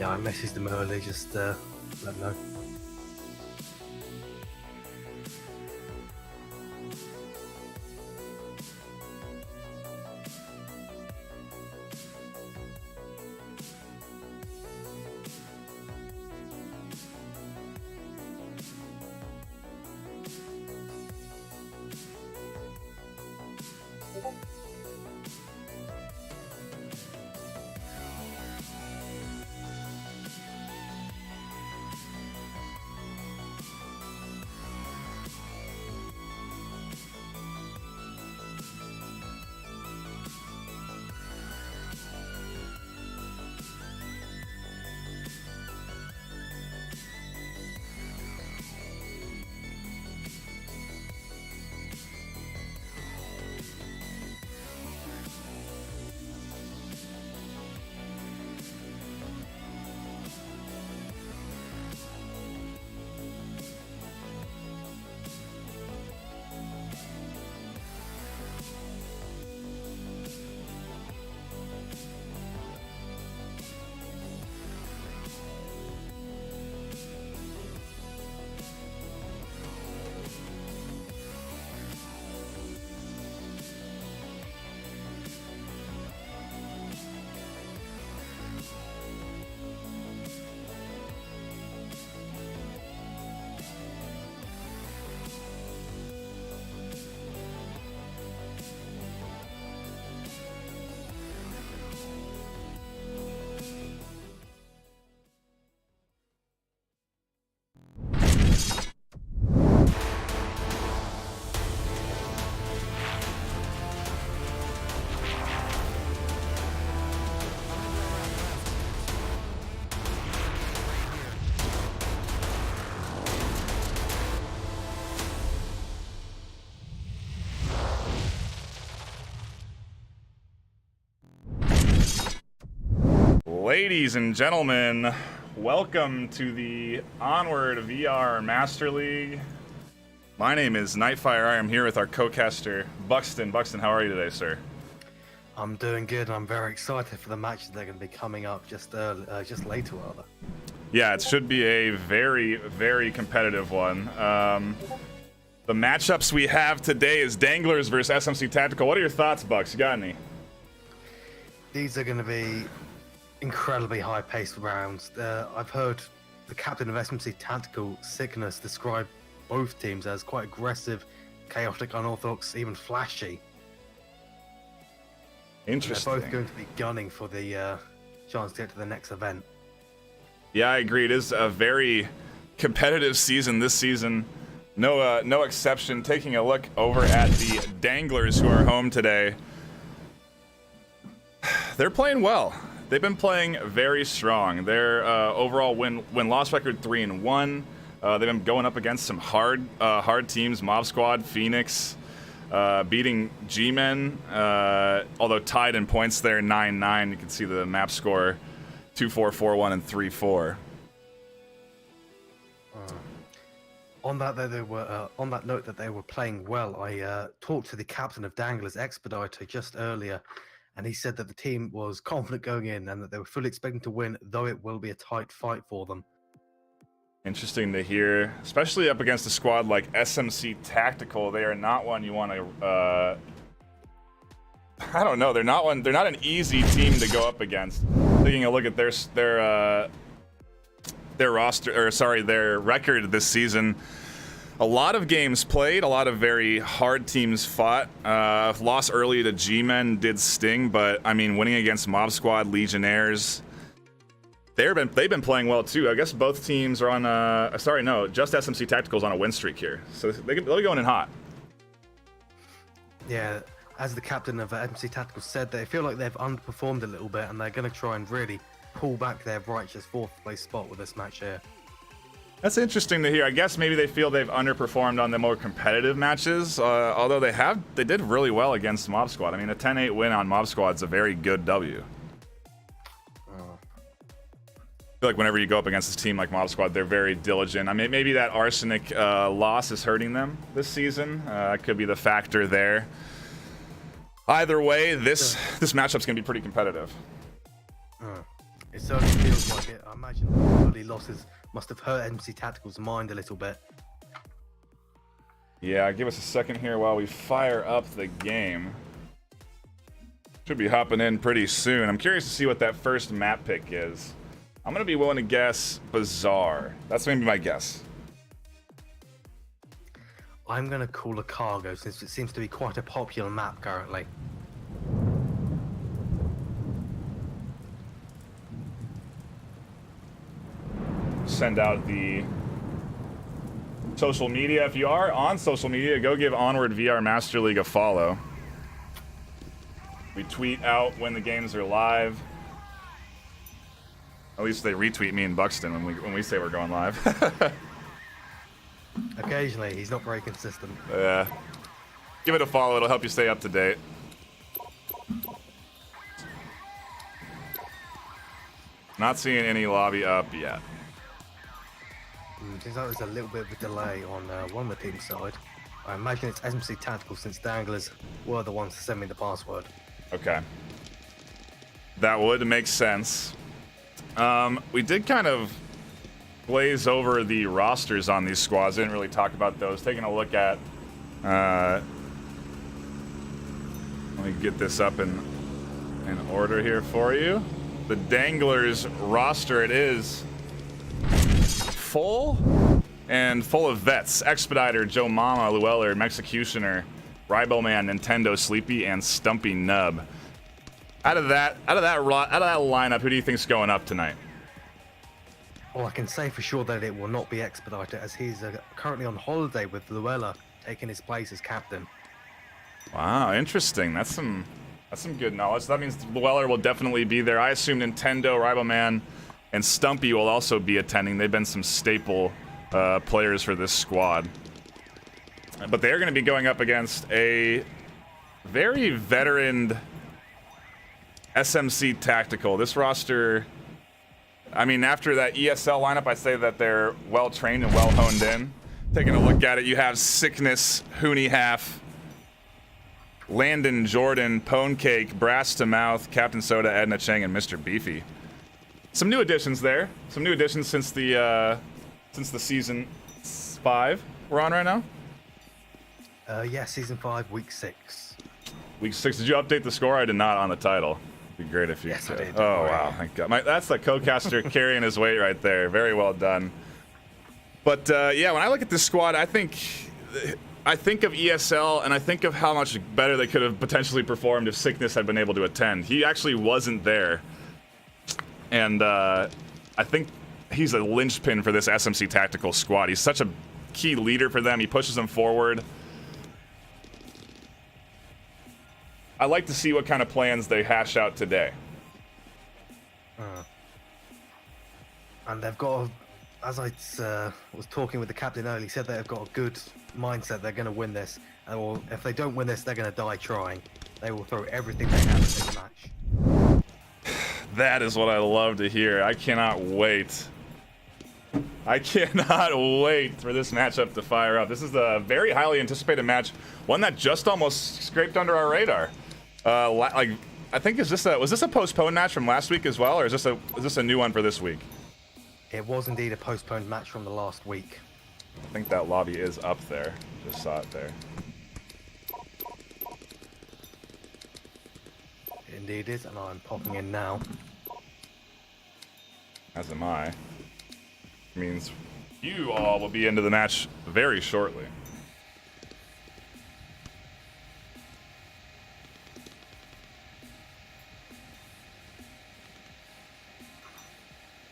Yeah, I messaged them early, just let them know. Ladies and gentlemen, welcome to the Onward VR Master League. My name is NightFiree. I am here with our co-caster, Buxton. Buxton, how are you today, sir? I'm doing good, and I'm very excited for the matches that are going to be coming up just later, rather. Yeah, it should be a very, very competitive one. The matchups we have today is Danglers versus SMC Tactical. What are your thoughts, Bucks? You got any? These are going to be incredibly high-paced rounds. I've heard the captain of SMC Tactical, Sickness, describe both teams as quite aggressive, chaotic, unorthodox, even flashy. Interesting. They're both going to be gunning for the chance to get to the next event. Yeah, I agree. It is a very competitive season this season. No exception. Taking a look over at the Danglers, who are home today. They're playing well. They've been playing very strong. Their overall win-loss record 3-1. They've been going up against some hard teams: Mob Squad, Phoenix, beating G-Men. Although tied in points there, 9-9. You can see the map score: 2-4, 4-1, and 3-4. On that note that they were playing well, I talked to the captain of Danglers, Expediter, just earlier, and he said that the team was confident going in and that they were fully expecting to win, though it will be a tight fight for them. Interesting to hear, especially up against a squad like SMC Tactical. They are not one you want to. I don't know. They're not an easy team to go up against. Taking a look at their roster, or sorry, their record this season. A lot of games played, a lot of very hard teams fought. Loss early to G-Men did sting, but I mean, winning against Mob Squad, Legionnaires, they've been playing well too. I guess both teams are on just SMC Tactical's on a win streak here, so they'll be going in hot. Yeah, as the captain of SMC Tactical said, they feel like they've underperformed a little bit, and they're going to try and really pull back their righteous fourth place spot with this match here. That's interesting to hear. I guess maybe they feel they've underperformed on the more competitive matches, although they did really well against Mob Squad. I mean, a 10-8 win on Mob Squad is a very good W. I feel like whenever you go up against this team like Mob Squad, they're very diligent. I mean, maybe that Arsenic loss is hurting them this season. Could be the factor there. Either way, this matchup's going to be pretty competitive. It certainly feels like it. I imagine the early losses must have hurt SMC Tactical's mind a little bit. Yeah, give us a second here while we fire up the game. Should be hopping in pretty soon. I'm curious to see what that first map pick is. I'm going to be willing to guess Bazaar. That's maybe my guess. I'm going to call a cargo since it seems to be quite a popular map currently. Send out the social media. If you are on social media, go give Onward VR Master League a follow. We tweet out when the games are live. At least they retweet me and Buxton when we say we're going live. Occasionally, he's not very consistent. Yeah. Give it a follow, it'll help you stay up to date. Not seeing any lobby up yet. Seems like there's a little bit of a delay on one of the team's side. I imagine it's SMC Tactical since Danglers were the ones to send me the password. Okay. That would make sense. We did kind of glaze over the rosters on these squads. Didn't really talk about those. Taking a look at... let me get this up in order here for you. The Danglers roster, it is full and full of vets. Expediter, Joe Mama, Llewellyn, Executioner, Riboman, Nintendo, Sleepy, and Stumpy Nub. Out of that lineup, who do you think's going up tonight? Well, I can say for sure that it will not be Expediter, as he's currently on holiday with Llewellyn taking his place as captain. Wow, interesting. That's some good knowledge. That means Llewellyn will definitely be there. I assume Nintendo, Riboman, and Stumpy will also be attending. They've been some staple players for this squad. But they're going to be going up against a very veteran SMC Tactical. This roster, I mean, after that ESL lineup, I say that they're well-trained and well-honed in. Taking a look at it, you have Sickness, Hooney Half, Landon, Jordan, Pone Cake, Brass to Mouth, Captain Soda, Edna Chang, and Mr. Beefy. Some new additions there. Some new additions since the season 5 we're on right now. Yeah, season 5, week 6. Week 6. Did you update the score? I did not on the title. It'd be great if you. Yes, I did. Oh wow, thank God. That's the co-caster carrying his weight right there. Very well done. But yeah, when I look at this squad, I think of ESL and I think of how much better they could have potentially performed if Sickness had been able to attend. He actually wasn't there. And I think he's a linchpin for this SMC Tactical squad. He's such a key leader for them. He pushes them forward. I like to see what kind of plans they hash out today. And they've got, as I was talking with the captain earlier, he said they've got a good mindset. They're going to win this. Or if they don't win this, they're going to die trying. They will throw everything they have in this match. That is what I love to hear. I cannot wait. I cannot wait for this matchup to fire up. This is a very highly anticipated match, one that just almost scraped under our radar. I think was this a postponed match from last week as well, or is this a new one for this week? It was indeed a postponed match from the last week. I think that lobby is up there. Just saw it there. It indeed is, and I'm popping in now. As am I. Means you all will be into the match very shortly.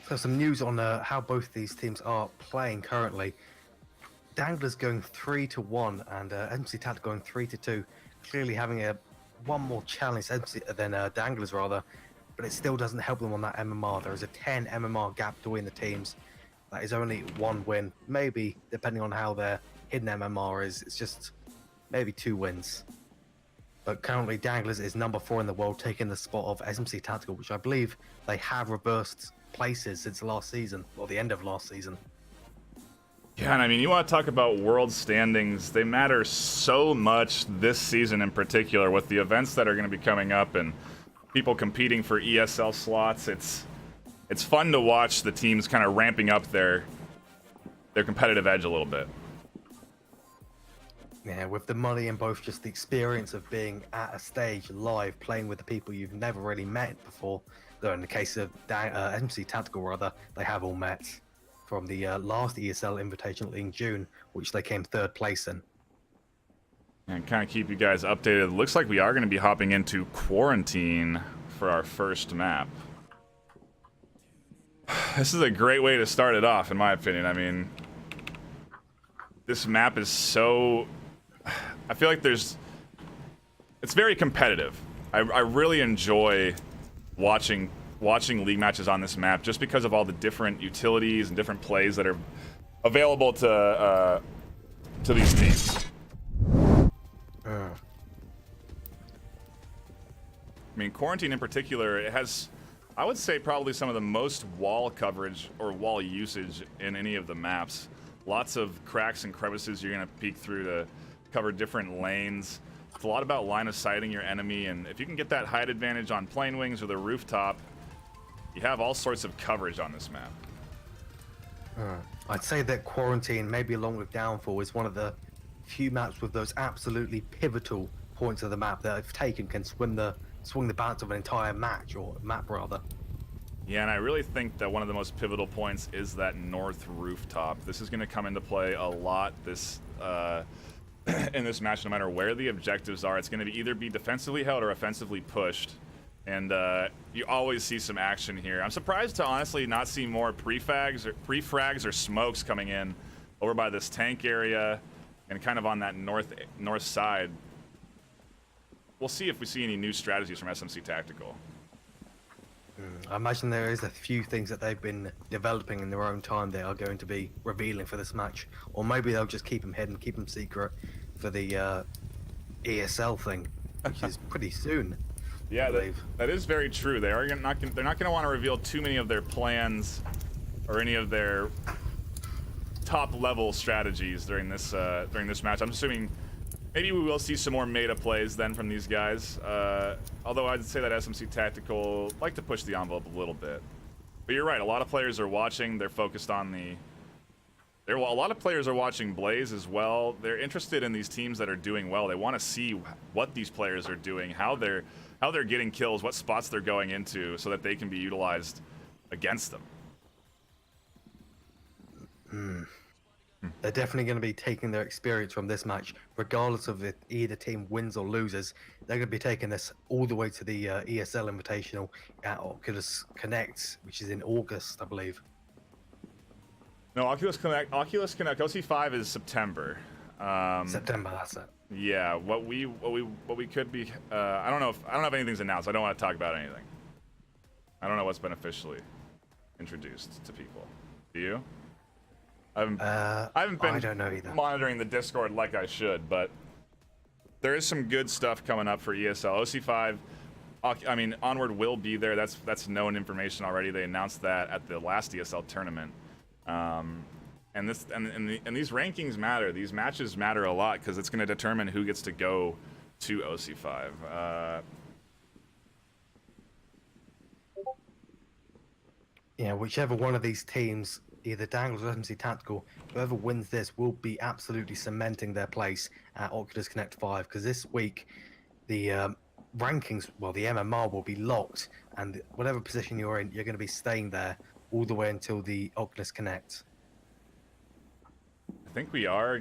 So some news on how both these teams are playing currently. Danglers going 3-1 and SMC Tactical going 3-2. Clearly having one more challenge than Danglers rather, but it still doesn't help them on that MMR. There is a 10 MMR gap between the teams. That is only one win, maybe depending on how their hidden MMR is. It's just maybe 2 wins. But currently Danglers is number 4 in the world, taking the spot of SMC Tactical, which I believe they have reversed places since last season, or the end of last season. Yeah, and I mean, you want to talk about world standings. They matter so much this season in particular with the events that are going to be coming up and people competing for ESL slots. it's fun to watch the teams kind of ramping up their competitive edge a little bit. Yeah, with the money and both just the experience of being at a stage live, playing with the people you've never really met before. Though in the case of SMC Tactical, rather, they have all met from the last ESL Invitational in June, which they came 3rd place in. And kind of keep you guys updated. It looks like we are going to be hopping into quarantine for our first map. This is a great way to start it off, in my opinion. I mean, this map is so... I feel like it's very competitive. I really enjoy watching league matches on this map just because of all the different utilities and different plays that are available to these teams. I mean, quarantine in particular, it has, I would say, probably some of the most wall coverage or wall usage in any of the maps. Lots of cracks and crevices you're going to peek through to cover different lanes. It's a lot about line of sighting your enemy, and if you can get that height advantage on plane wings or the rooftop, you have all sorts of coverage on this map. I'd say that Quarantine, maybe along with Downfall, is one of the few maps with those absolutely pivotal points of the map that, if taken, can swing the balance of an entire match, or map rather. Yeah, and I really think that one of the most pivotal points is that north rooftop. This is going to come into play a lot this in this match, no matter where the objectives are. It's going to either be defensively held or offensively pushed, and you always see some action here. I'm surprised to honestly not see more pre-frags or smokes coming in over by this tank area and kind of on that north side. We'll see if we see any new strategies from SMC Tactical. I imagine there is a few things that they've been developing in their own time they are going to be revealing for this match, or maybe they'll just keep them hidden, keep them secret for the ESL thing, which is pretty soon. Yeah, that is very true. They're not going to want to reveal too many of their plans or any of their top level strategies during this match. I'm assuming maybe we will see some more meta plays then from these guys. Although I'd say that SMC Tactical like to push the envelope a little bit. But you're right, a lot of players are watching. They're focused on a lot of players are watching Blaze as well. They're interested in these teams that are doing well. They want to see what these players are doing, how they're getting kills, what spots they're going into, so that they can be utilized against them. They're definitely going to be taking their experience from this match, regardless of if either team wins or loses. They're going to be taking this all the way to the ESL Invitational at Oculus Connect, which is in August, I believe. No, Oculus Connect OC5 is September. September, that's it. Yeah, what we could be. I don't know if anything's announced. I don't want to talk about anything. I don't know what's been officially introduced to people. Do you? I haven't been I don't know either. monitoring the Discord like I should, but there is some good stuff coming up for ESL. OC5, I mean, Onward will be there. That's known information already. They announced that at the last ESL tournament. And these rankings matter. These matches matter a lot because it's going to determine who gets to go to OC5. Yeah, whichever one of these teams, either Danglers or SMC Tactical, whoever wins this will be absolutely cementing their place at Oculus Connect 5, because this week the rankings, well, the MMR will be locked, and whatever position you're in, you're going to be staying there all the way until the Oculus Connect. I think we are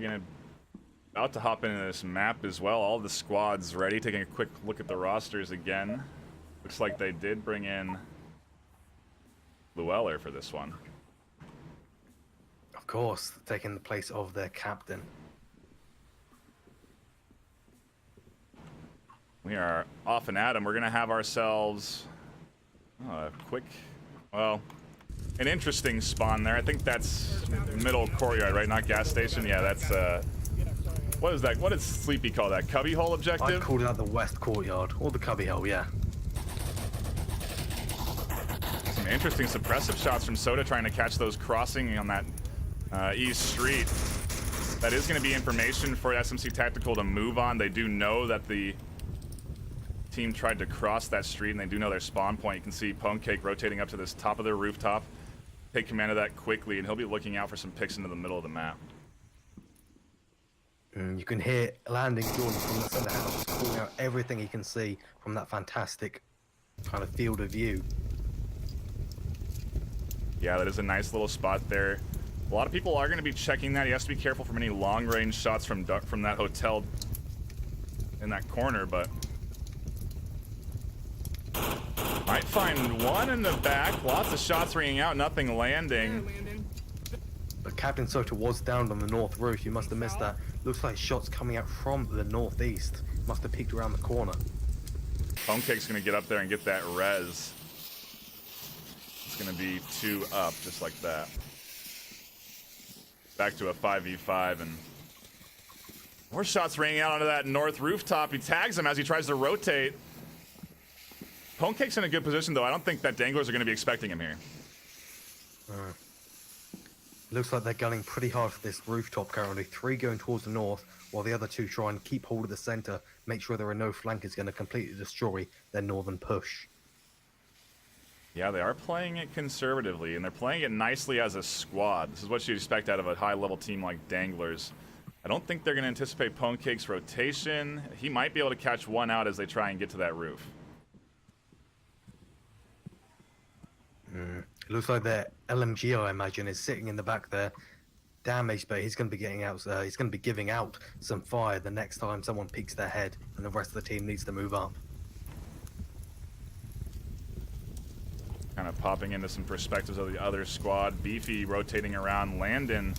about to hop into this map as well. All the squads ready. Taking a quick look at the rosters again. Looks like they did bring in Llewellyn for this one. Of course, taking the place of their captain. We are off and at 'em. We're going to have ourselves a quick, well, an interesting spawn there. I think that's middle courtyard, right? Not gas station. Yeah, that's what is that? What does Sleepy call that? Cubbyhole objective? I'd call that the west courtyard, or the cubbyhole, yeah. Some interesting suppressive shots from Soda trying to catch those crossing on that east street. That is going to be information for SMC Tactical to move on. They do know that the team tried to cross that street, and they do know their spawn point. You can see Pwnecake rotating up to this top of their rooftop. Take command of that quickly, and he'll be looking out for some picks into the middle of the map. You can hear landing Jordan from the center house, just calling out everything he can see from that fantastic kind of field of view. Yeah, that is a nice little spot there. A lot of people are going to be checking that. He has to be careful from any long-range shots from that hotel in that corner, but might find one in the back. Lots of shots ringing out, nothing landing. But Captain Soto was down on the north roof. You must have missed that. Looks like shots coming out from the northeast. Must have peeked around the corner. Pwnecake's going to get up there and get that res. It's going to be 2 up, just like that. Back to a 5v5, and more shots ringing out onto that north rooftop. He tags him as he tries to rotate. Pwnecake's in a good position, though. I don't think that Danglers are going to be expecting him here. Looks like they're gunning pretty hard for this rooftop currently. 3 going towards the north, while the other 2 try and keep hold of the center, make sure there are no flankers going to completely destroy their northern push. Yeah, they are playing it conservatively, and they're playing it nicely as a squad. This is what you'd expect out of a high-level team like Danglers. I don't think they're going to anticipate Pwnecake's rotation. He might be able to catch one out as they try and get to that roof. It looks like their LMG, I imagine, is sitting in the back there, damaged, but he's going to be getting out. He's going to be giving out some fire the next time someone peeks their head, and the rest of the team needs to move up. Kind of popping into some perspectives of the other squad. Beefy rotating around. Landon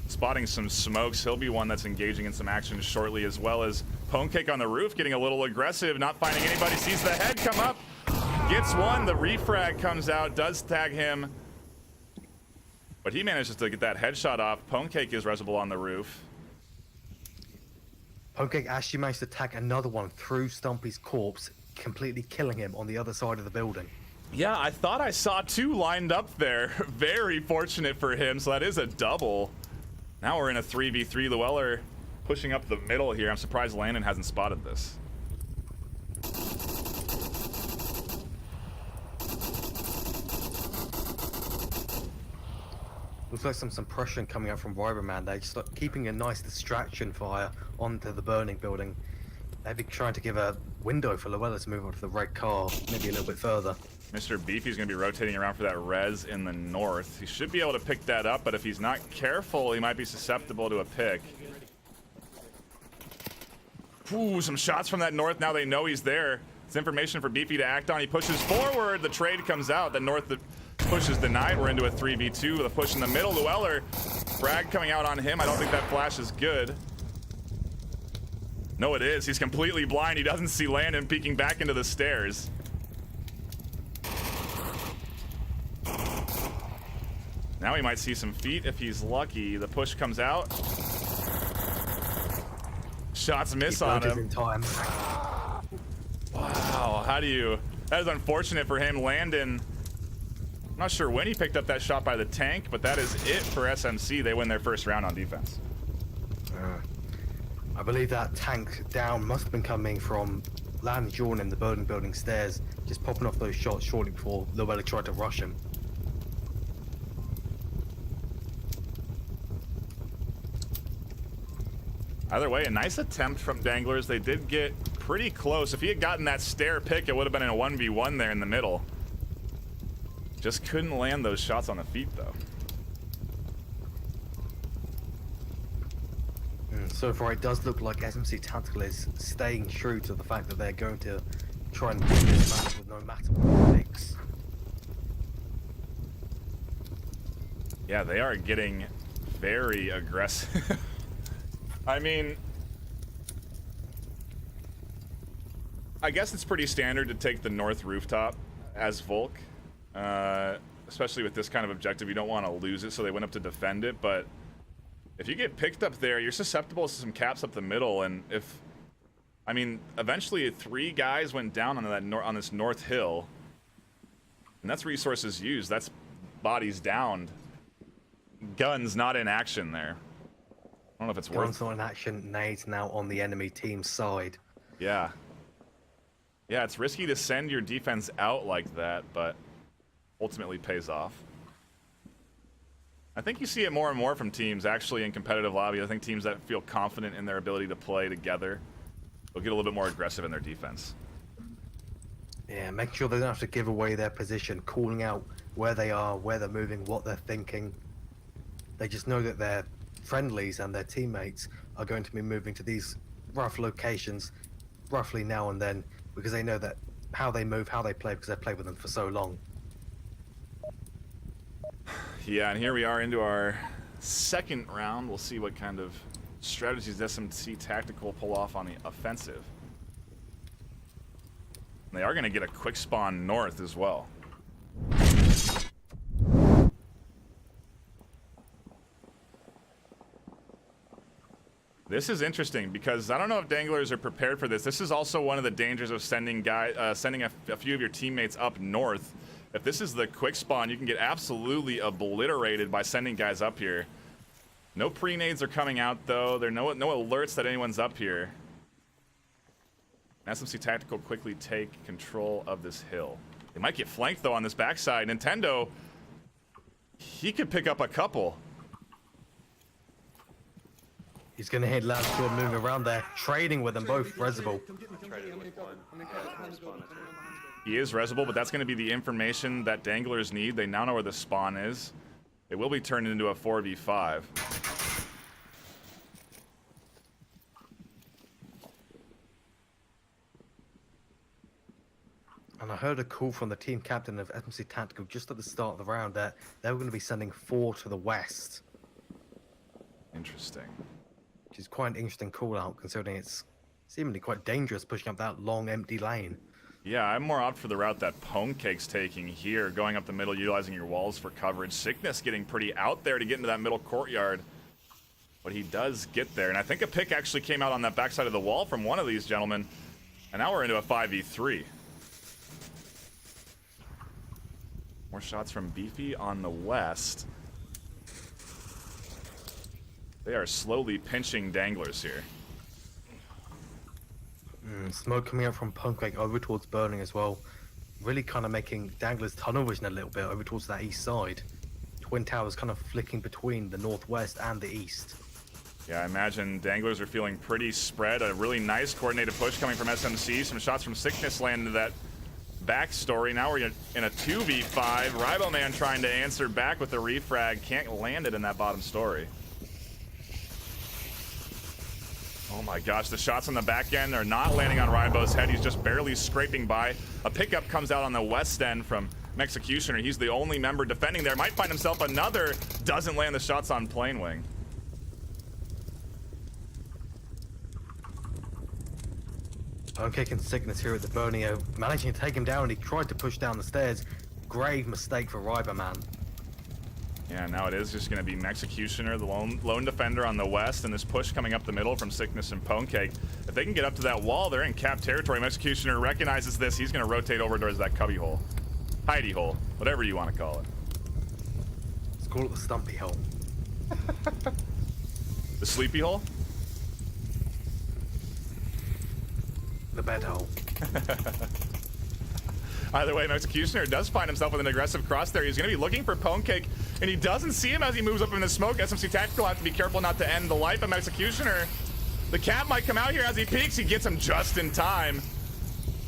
spotting some smokes. He'll be one that's engaging in some action shortly, as well as Pwnecake on the roof getting a little aggressive, not finding anybody. Sees the head come up. Gets one. The refrag comes out. Does tag him. But he manages to get that headshot off. Pwnecake is resible on the roof. Pwnecake actually managed to tag another one through Stumpy's corpse, completely killing him on the other side of the building. Yeah, I thought I saw 2 lined up there. Very fortunate for him, so that is a double. Now we're in a 3v3. Llewellyn pushing up the middle here. I'm surprised Landon hasn't spotted this. Looks like some suppression coming out from VRML. They're just keeping a nice distraction fire onto the burning building. They'd be trying to give a window for Llewellyn to move on to the red car, maybe a little bit further. Mr. Beefy's going to be rotating around for that res in the north. He should be able to pick that up, but if he's not careful, he might be susceptible to a pick. Ooh, some shots from that north. Now they know he's there. It's information for Beefy to act on. He pushes forward. The trade comes out. The north push is denied. We're into a 3v2 with a push in the middle. Llewellyn, frag coming out on him. I don't think that flash is good. No, it is. He's completely blind. He doesn't see Landon peeking back into the stairs. Now he might see some feet if he's lucky. The push comes out. Shots miss on him. In time. Wow, how do you... That is unfortunate for him. Landon, I'm not sure when he picked up that shot by the tank, but that is it for SMC. They win their first round on defense. I believe that tank down must have been coming from Landon Jordan in the burning building stairs, just popping off those shots shortly before Llewellyn tried to rush him. Either way, a nice attempt from Danglers. They did get pretty close. If he had gotten that stair pick, it would have been in a 1v1 there in the middle. Just couldn't land those shots on the feet, though. So far, it does look like SMC Tactical is staying true to the fact that they're going to try and win this match with no matter what it takes. Yeah, they are getting very aggressive. I mean, I guess it's pretty standard to take the north rooftop as Volk, especially with this kind of objective. You don't want to lose it, so they went up to defend it. But if you get picked up there, you're susceptible to some caps up the middle. And if, I mean, eventually 3 guys went down on that on this north hill, and that's resources used. That's bodies downed. Guns not in action there. I don't know if it's worth. Guns not in action. Nades now on the enemy team's side. Yeah. Yeah, it's risky to send your defense out like that, but ultimately pays off. I think you see it more and more from teams actually in competitive lobby. I think teams that feel confident in their ability to play together will get a little bit more aggressive in their defense. Yeah, making sure they don't have to give away their position, calling out where they are, where they're moving, what they're thinking. They just know that their friendlies and their teammates are going to be moving to these rough locations roughly now and then, because they know that how they move, how they play, because they've played with them for so long. Yeah, and here we are into our second round. We'll see what kind of strategies SMC Tactical pull off on the offensive. And they are going to get a quick spawn north as well. This is interesting because I don't know if Danglers are prepared for this. This is also one of the dangers of sending a few of your teammates up north. If this is the quick spawn, you can get absolutely obliterated by sending guys up here. No pre-nades are coming out though. There are no alerts that anyone's up here. SMC Tactical quickly take control of this hill. They might get flanked though on this backside. Nintendo, he could pick up a couple. He's going to hit last squad moving around there, trading with them both. Resible. He is resible, but that's going to be the information that Danglers need. They now know where the spawn is. It will be turned into a 4v5. And I heard a call from the team captain of SMC Tactical just at the start of the round that they were going to be sending 4 to the west. Interesting. Which is quite an interesting call out, considering it's seemingly quite dangerous pushing up that long empty lane. Yeah, I'm more opt for the route that Ponecake's taking here, going up the middle, utilizing your walls for coverage. Sickness getting pretty out there to get into that middle courtyard. But he does get there, and I think a pick actually came out on that backside of the wall from one of these gentlemen. And now we're into a 5v3. More shots from Beefy on the west. They are slowly pinching Danglers here. Smoke coming out from Punkquake over towards Burning as well. Really kind of making Danglers tunnel vision a little bit over towards that east side. Twin Towers kind of flicking between the northwest and the east. Yeah, I imagine Danglers are feeling pretty spread. A really nice coordinated push coming from SMC. Some shots from Sickness land into that backstory. Now we're in a 2v5. Riboman trying to answer back with the refrag. Can't land it in that bottom story. Oh my gosh, the shots on the back end are not landing on Ribo's head. He's just barely scraping by. A pickup comes out on the west end from Executioner. He's the only member defending there. Might find himself another. Doesn't land the shots on Planewing. Punkquake and Sickness here at the Burnio, managing to take him down. He tried to push down the stairs. Grave mistake for Riboman. Yeah, now it is just going to be Executioner, the lone defender on the west, and this push coming up the middle from Sickness and Ponecake. If they can get up to that wall, they're in cap territory. Executioner recognizes this. He's going to rotate over towards that cubby hole. Hidey hole, whatever you want to call it. Let's call it the Stumpy hole. The sleepy hole? The bed hole. Either way, Executioner does find himself with an aggressive cross there. He's going to be looking for Ponecake, and he doesn't see him as he moves up in the smoke. SMC Tactical have to be careful not to end the life of Executioner. The cap might come out here as he peeks. He gets him just in time.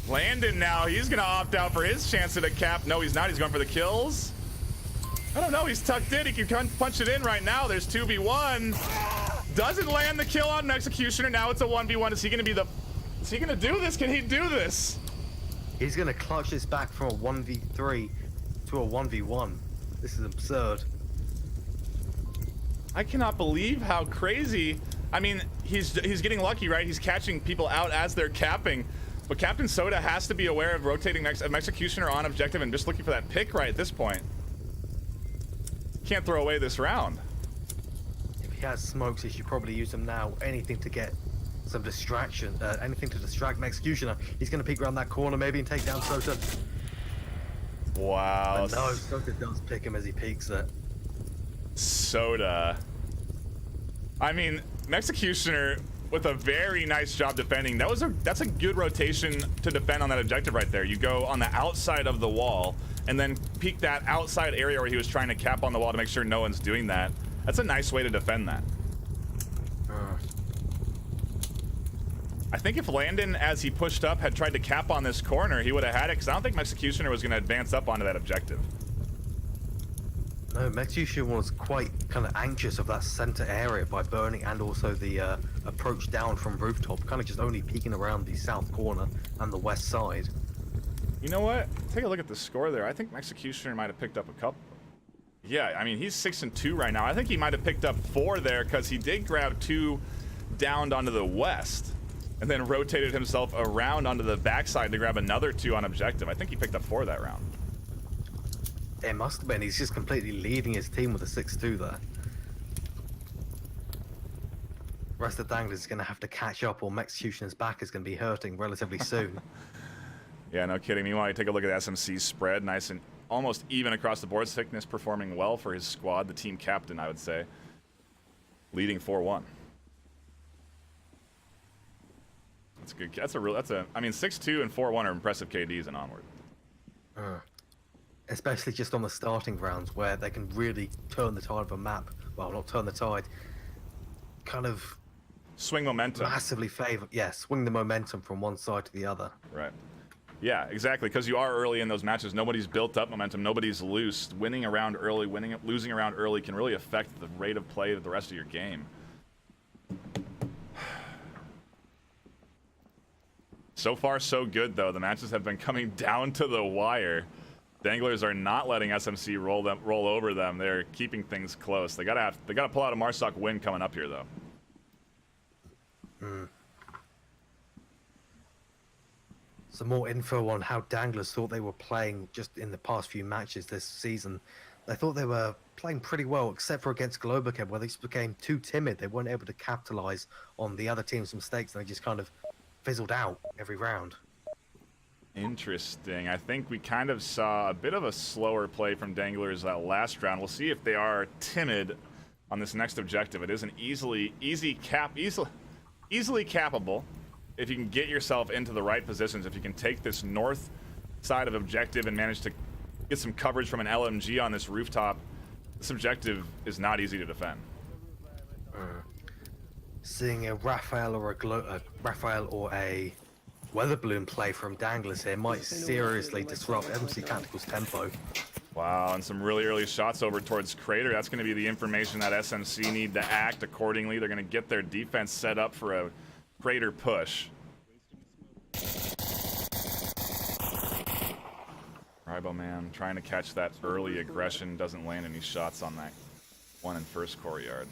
Landon now, he's going to opt out for his chance at a cap. No, he's not. He's going for the kills. I don't know. He's tucked in. He can punch it in right now. There's 2v1. Doesn't land the kill on Executioner. Now it's a 1v1. Is he going to be the... Is he going to do this? Can he do this? He's going to clutch this back from a 1v3 to a 1v1. This is absurd. I cannot believe how crazy. I mean, he's getting lucky, right? He's catching people out as they're capping. But Captain Soda has to be aware of rotating Executioner on objective and just looking for that pick right at this point. Can't throw away this round. If he has smokes, he should probably use them now. Anything to get some distraction, anything to distract Executioner. He's going to peek around that corner maybe and take down Soda. Wow. But no, Soda does pick him as he peeks it. Soda. I mean, Executioner with a very nice job defending. That's a good rotation to defend on that objective right there. You go on the outside of the wall and then peek that outside area where he was trying to cap on the wall to make sure no one's doing that. That's a nice way to defend that. I think if Landon, as he pushed up, had tried to cap on this corner, he would have had it, because I don't think Executioner was going to advance up onto that objective. No, Executioner was quite kind of anxious of that center area by burning, and also the approach down from rooftop, kind of just only peeking around the south corner and the west side. You know what? Take a look at the score there. I think Executioner might have picked up a couple. Yeah, I mean, he's 6-2 right now. I think he might have picked up 4 there, because he did grab 2 down onto the west, and then rotated himself around onto the backside to grab another 2 on objective. I think he picked up 4 that round. It must have been. He's just completely leading his team with a 6-2 there. The rest of Danglers is going to have to catch up, or Executioner's back is going to be hurting relatively soon. Yeah, no kidding. Meanwhile, you take a look at SMC's spread. Nice and almost even across the board. Sickness performing well for his squad. The team captain, I would say. Leading 4-1. That's good. I mean, 6-2 and 4-1 are impressive KDs in Onward. Especially just on the starting rounds where they can really turn the tide of a map. Well, not turn the tide. Kind of swing momentum. Massively favor. Yeah, swing the momentum from one side to the other. Right. Yeah, exactly. Because you are early in those matches. Nobody's built up momentum. Nobody's loose. Winning around early, losing around early can really affect the rate of play of the rest of your game. So far, so good, though. The matches have been coming down to the wire. Danglers are not letting SMC roll over them. They're keeping things close. They gotta pull out a Marsoc win coming up here, though. Some more info on how Danglers thought they were playing just in the past few matches this season. They thought they were playing pretty well, except for against Globachem, where they just became too timid. They weren't able to capitalize on the other team's mistakes, and they just kind of fizzled out every round. Interesting. I think we kind of saw a bit of a slower play from Danglers that last round. We'll see if they are timid on this next objective. It is an easily cappable if you can get yourself into the right positions. If you can take this north side of objective and manage to get some coverage from an LMG on this rooftop, this objective is not easy to defend. Seeing a Raphael or a Weather Balloon play from Danglers here might seriously disrupt SMC Tactical's tempo. Wow, and some really early shots over towards Crater. That's going to be the information that SMC need to act accordingly. They're going to get their defense set up for a Crater push. Riboman trying to catch that early aggression. Doesn't land any shots on that one in first courtyard.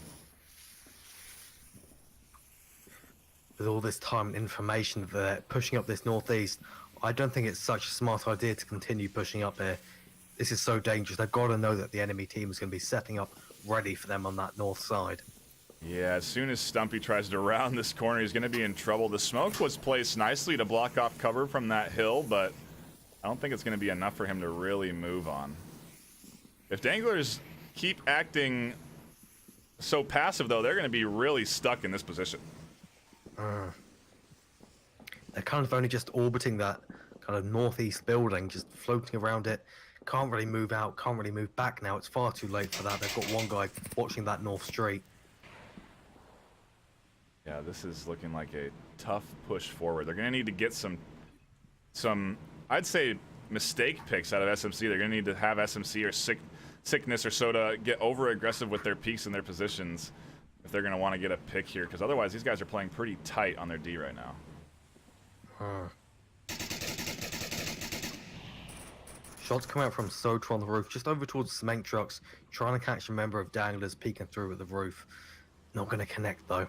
With all this time and information that they're pushing up this northeast, I don't think it's such a smart idea to continue pushing up here. This is so dangerous. They've got to know that the enemy team is going to be setting up ready for them on that north side. Yeah, as soon as Stumpy tries to round this corner, he's going to be in trouble. The smoke was placed nicely to block off cover from that hill, but I don't think it's going to be enough for him to really move on. If Danglers keep acting so passive, though, they're going to be really stuck in this position. They're kind of only just orbiting that kind of northeast building, just floating around it. Can't really move out, can't really move back now. It's far too late for that. They've got one guy watching that north street. Yeah, this is looking like a tough push forward. They're going to need to get some, I'd say, mistake picks out of SMC. They're going to need to have SMC or Sickness or Soda get over-aggressive with their peaks and their positions if they're going to want to get a pick here, because otherwise these guys are playing pretty tight on their D right now. Shots come out from Sotra on the roof, just over towards cement trucks, trying to catch a member of Danglers peeking through at the roof. Not going to connect, though.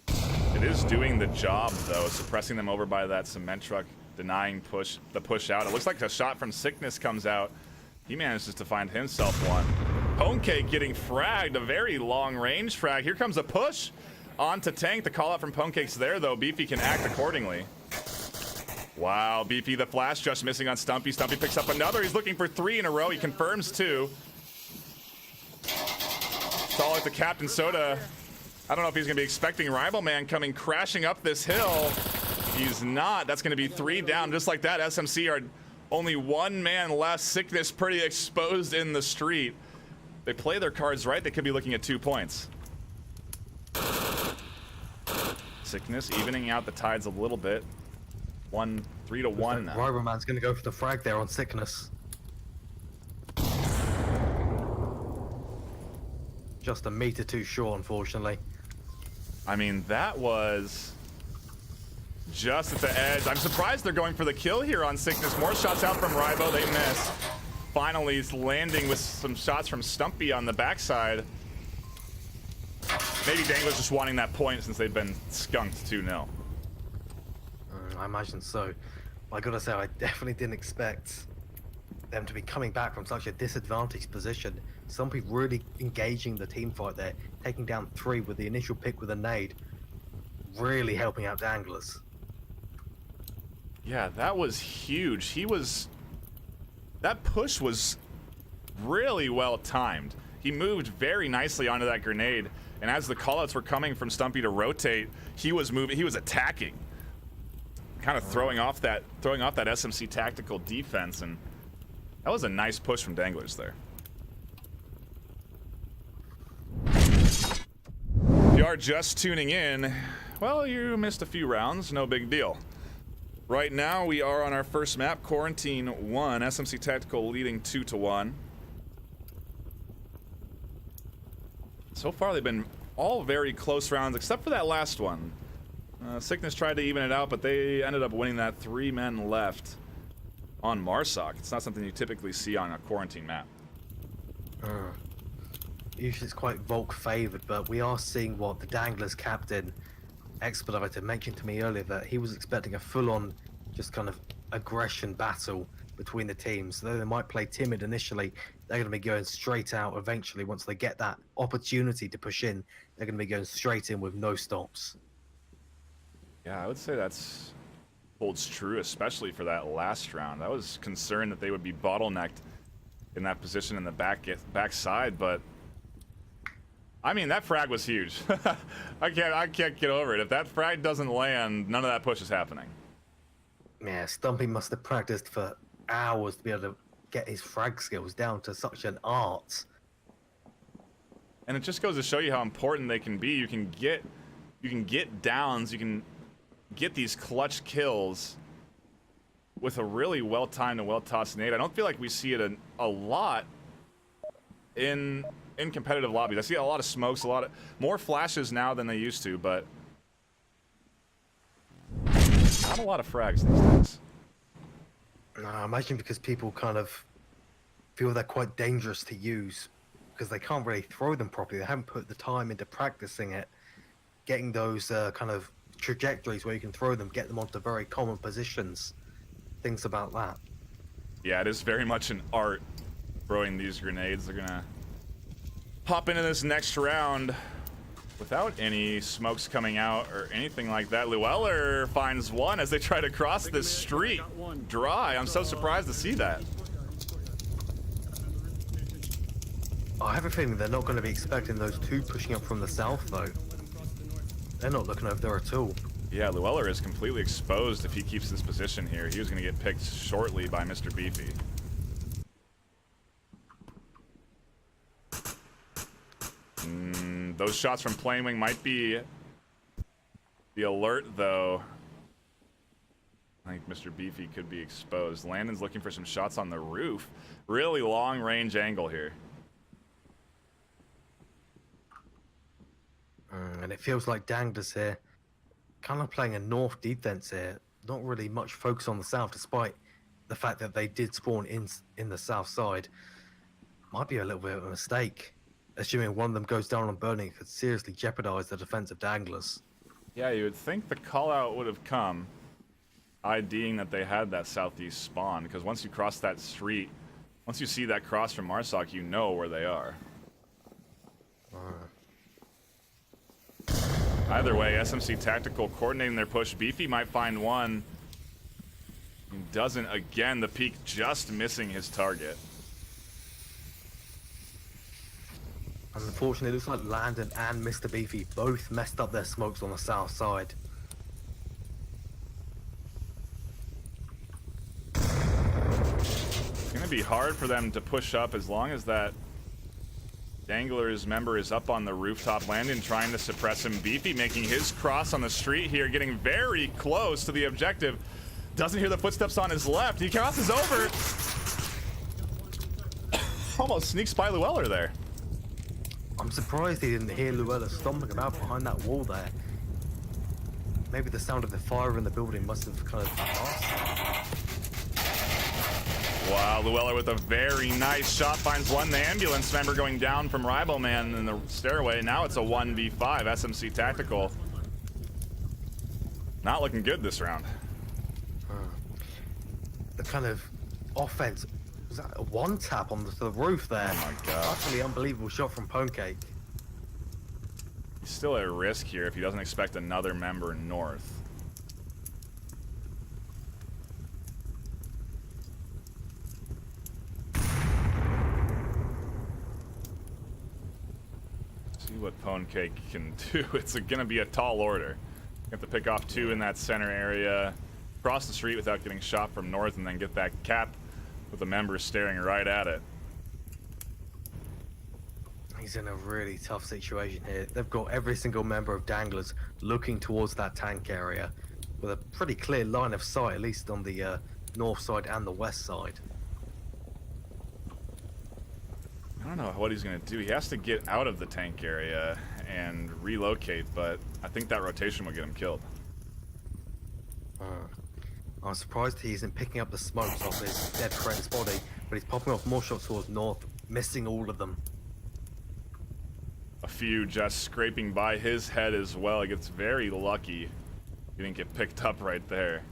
It is doing the job, though, suppressing them over by that cement truck, denying the push out. It looks like a shot from Sickness comes out. He manages to find himself one. Pwnk getting fragged, a very long-range frag. Here comes a push onto Tank. The call-out from Pwnkake's there, though. Beefy can act accordingly. Wow, Beefy, the flash just missing on Stumpy. Stumpy picks up another. He's looking for 3 in a row. He confirms 2. It's all like the Captain Soda I don't know if he's going to be expecting Rival Man coming crashing up this hill. He's not. That's going to be 3 down. Just like that, SMC are only 1 man left. Sickness pretty exposed in the street. They play their cards right, they could be looking at 2 points. Sickness evening out the tides a little bit. 3 to 1 now. Rival Man's going to go for the frag there on Sickness. Just a meter too short, unfortunately. I mean, that was just at the edge. I'm surprised they're going for the kill here on Sickness. More shots out from Ribo, they miss. Finally, he's landing with some shots from Stumpy on the backside. Maybe Danglers just wanting that point since they've been skunked 2-0. I imagine so. I gotta say, I definitely didn't expect them to be coming back from such a disadvantaged position. Stumpy really engaging the team fight there, taking down 3 with the initial pick with a nade. Really helping out Danglers. Yeah, that was huge. That push was really well timed. He moved very nicely onto that grenade, and as the callouts were coming from Stumpy to rotate, he was attacking, kind of throwing off that SMC tactical defense, and that was a nice push from Danglers there. If you are just tuning in, well, you missed a few rounds, no big deal. Right now, we are on our first map, Quarantine 1, SMC Tactical leading 2 to 1. So far, they've been all very close rounds, except for that last one. Sickness tried to even it out, but they ended up winning that 3 men left on Marsoc. It's not something you typically see on a Quarantine map. Usually it's quite Volk favored, but we are seeing what the Danglers captain Expediter mentioned to me earlier, that he was expecting a full-on just kind of aggression battle between the teams. Though they might play timid initially, they're going to be going straight out eventually. Once they get that opportunity to push in, they're going to be going straight in with no stops. Yeah, I would say that's holds true, especially for that last round. I was concerned that they would be bottlenecked in that position in the backside, but I mean, that frag was huge. I can't get over it. If that frag doesn't land, none of that push is happening. Yeah, Stumpy must have practiced for hours to be able to get his frag skills down to such an art. And it just goes to show you how important they can be. You can get downs, you can get these clutch kills with a really well-timed and well-tossed nade. I don't feel like we see it a lot in competitive lobbies. I see a lot of smokes, more flashes now than they used to, but not a lot of frags these days. No, I imagine because people kind of feel they're quite dangerous to use because they can't really throw them properly. They haven't put the time into practicing it, getting those kind of trajectories where you can throw them, get them onto very common positions, things about that. Yeah, it is very much an art throwing these grenades. They're gonna hop into this next round without any smokes coming out or anything like that. Llewellyn finds one as they try to cross this street dry. I'm so surprised to see that. I have a feeling they're not going to be expecting those 2 pushing up from the south, though. They're not looking over there at all. Yeah, Llewellyn is completely exposed if he keeps this position here. He was going to get picked shortly by Mr. Beefy. Those shots from Planewing might be the alert, though. I think Mr. Beefy could be exposed. Landon's looking for some shots on the roof. Really long range angle here. And it feels like Danglers here kind of playing a north defense here. Not really much focus on the south, despite the fact that they did spawn in the south side. Might be a little bit of a mistake. Assuming one of them goes down on burning, it could seriously jeopardize the defense of Danglers. Yeah, you would think the call out would have come IDing that they had that southeast spawn, because once you cross that street, once you see that cross from Marsoc, you know where they are. Either way, SMC Tactical coordinating their push. Beefy might find one. He doesn't again. The peak just missing his target. Unfortunately, it looks like Landon and Mr. Beefy both messed up their smokes on the south side. It's going to be hard for them to push up as long as that Danglers member is up on the rooftop. Landon trying to suppress him. Beefy making his cross on the street here, getting very close to the objective. Doesn't hear the footsteps on his left. He crosses over. Almost sneaks by Llewellyn there. I'm surprised he didn't hear Llewellyn stomping about behind that wall there. Maybe the sound of the fire in the building must have kind of passed. Wow, Llewellyn with a very nice shot finds one. The ambulance member going down from Rivalman in the stairway. Now it's a 1v5. SMC Tactical. Not looking good this round. The kind of offense, was that a one tap on the roof there? Oh my god. Utterly unbelievable shot from Pancake. He's still at risk here if he doesn't expect another member north. See what Pancake can do. It's gonna be a tall order. You have to pick off two in that center area, cross the street without getting shot from north, and then get that cap with the members staring right at it. He's in a really tough situation here. They've got every single member of Danglers looking towards that tank area with a pretty clear line of sight, at least on the north side and the west side. I don't know what he's going to do. He has to get out of the tank area and relocate, but I think that rotation will get him killed. I'm surprised he isn't picking up the smokes off his dead friend's body, but he's popping off more shots towards north, missing all of them. A few just scraping by his head as well. He gets very lucky. He didn't get picked up right there.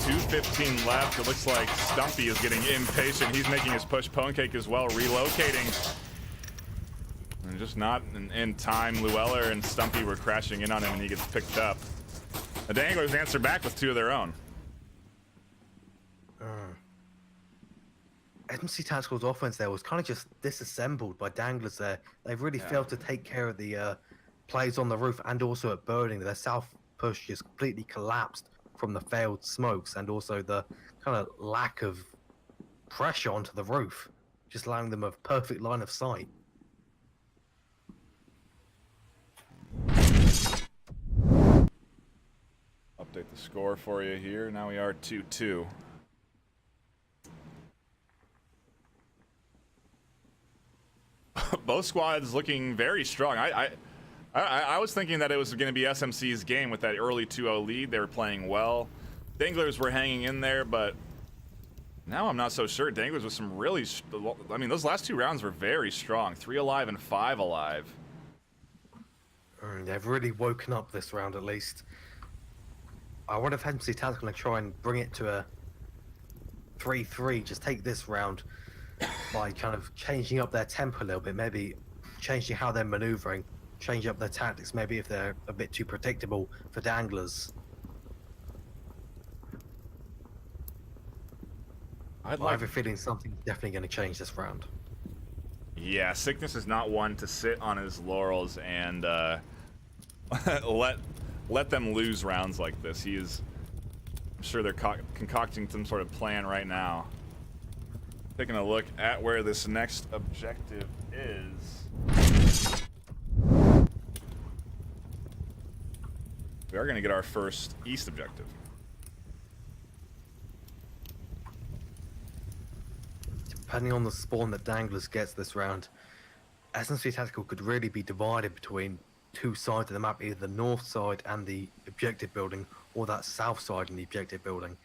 2:15 left. It looks like Stumpy is getting impatient. He's making his push. Pancake as well, relocating. And just not in time. Llewellyn and Stumpy were crashing in on him and he gets picked up. The Danglers answer back with two of their own. SMC Tactical's offense there was kind of just disassembled by Danglers there. They've really failed to take care of the plays on the roof and also at Birding. Their south push just completely collapsed from the failed smokes and also the kind of lack of pressure onto the roof, just allowing them a perfect line of sight. Update the score for you here. Now we are 2-2. Both squads looking very strong. I was thinking that it was going to be SMC's game with that early 2-0 lead. They were playing well. Danglers were hanging in there, but now I'm not so sure. Danglers with some really... I mean, those last two rounds were very strong. 3 alive and 5 alive. They've really woken up this round, at least. I wonder if SMC Tactical going to try and bring it to a 3-3. Just take this round by kind of changing up their tempo a little bit, maybe changing how they're maneuvering, change up their tactics, maybe if they're a bit too predictable for Danglers. I have a feeling something's definitely going to change this round. Yeah, Sickness is not one to sit on his laurels and let them lose rounds like this. He is, I'm sure they're concocting some sort of plan right now. Taking a look at where this next objective is. We are going to get our first east objective. Depending on the spawn that Danglers gets this round, SMC Tactical could really be divided between two sides of the map, either the north side and the objective building, or that south side and the objective building.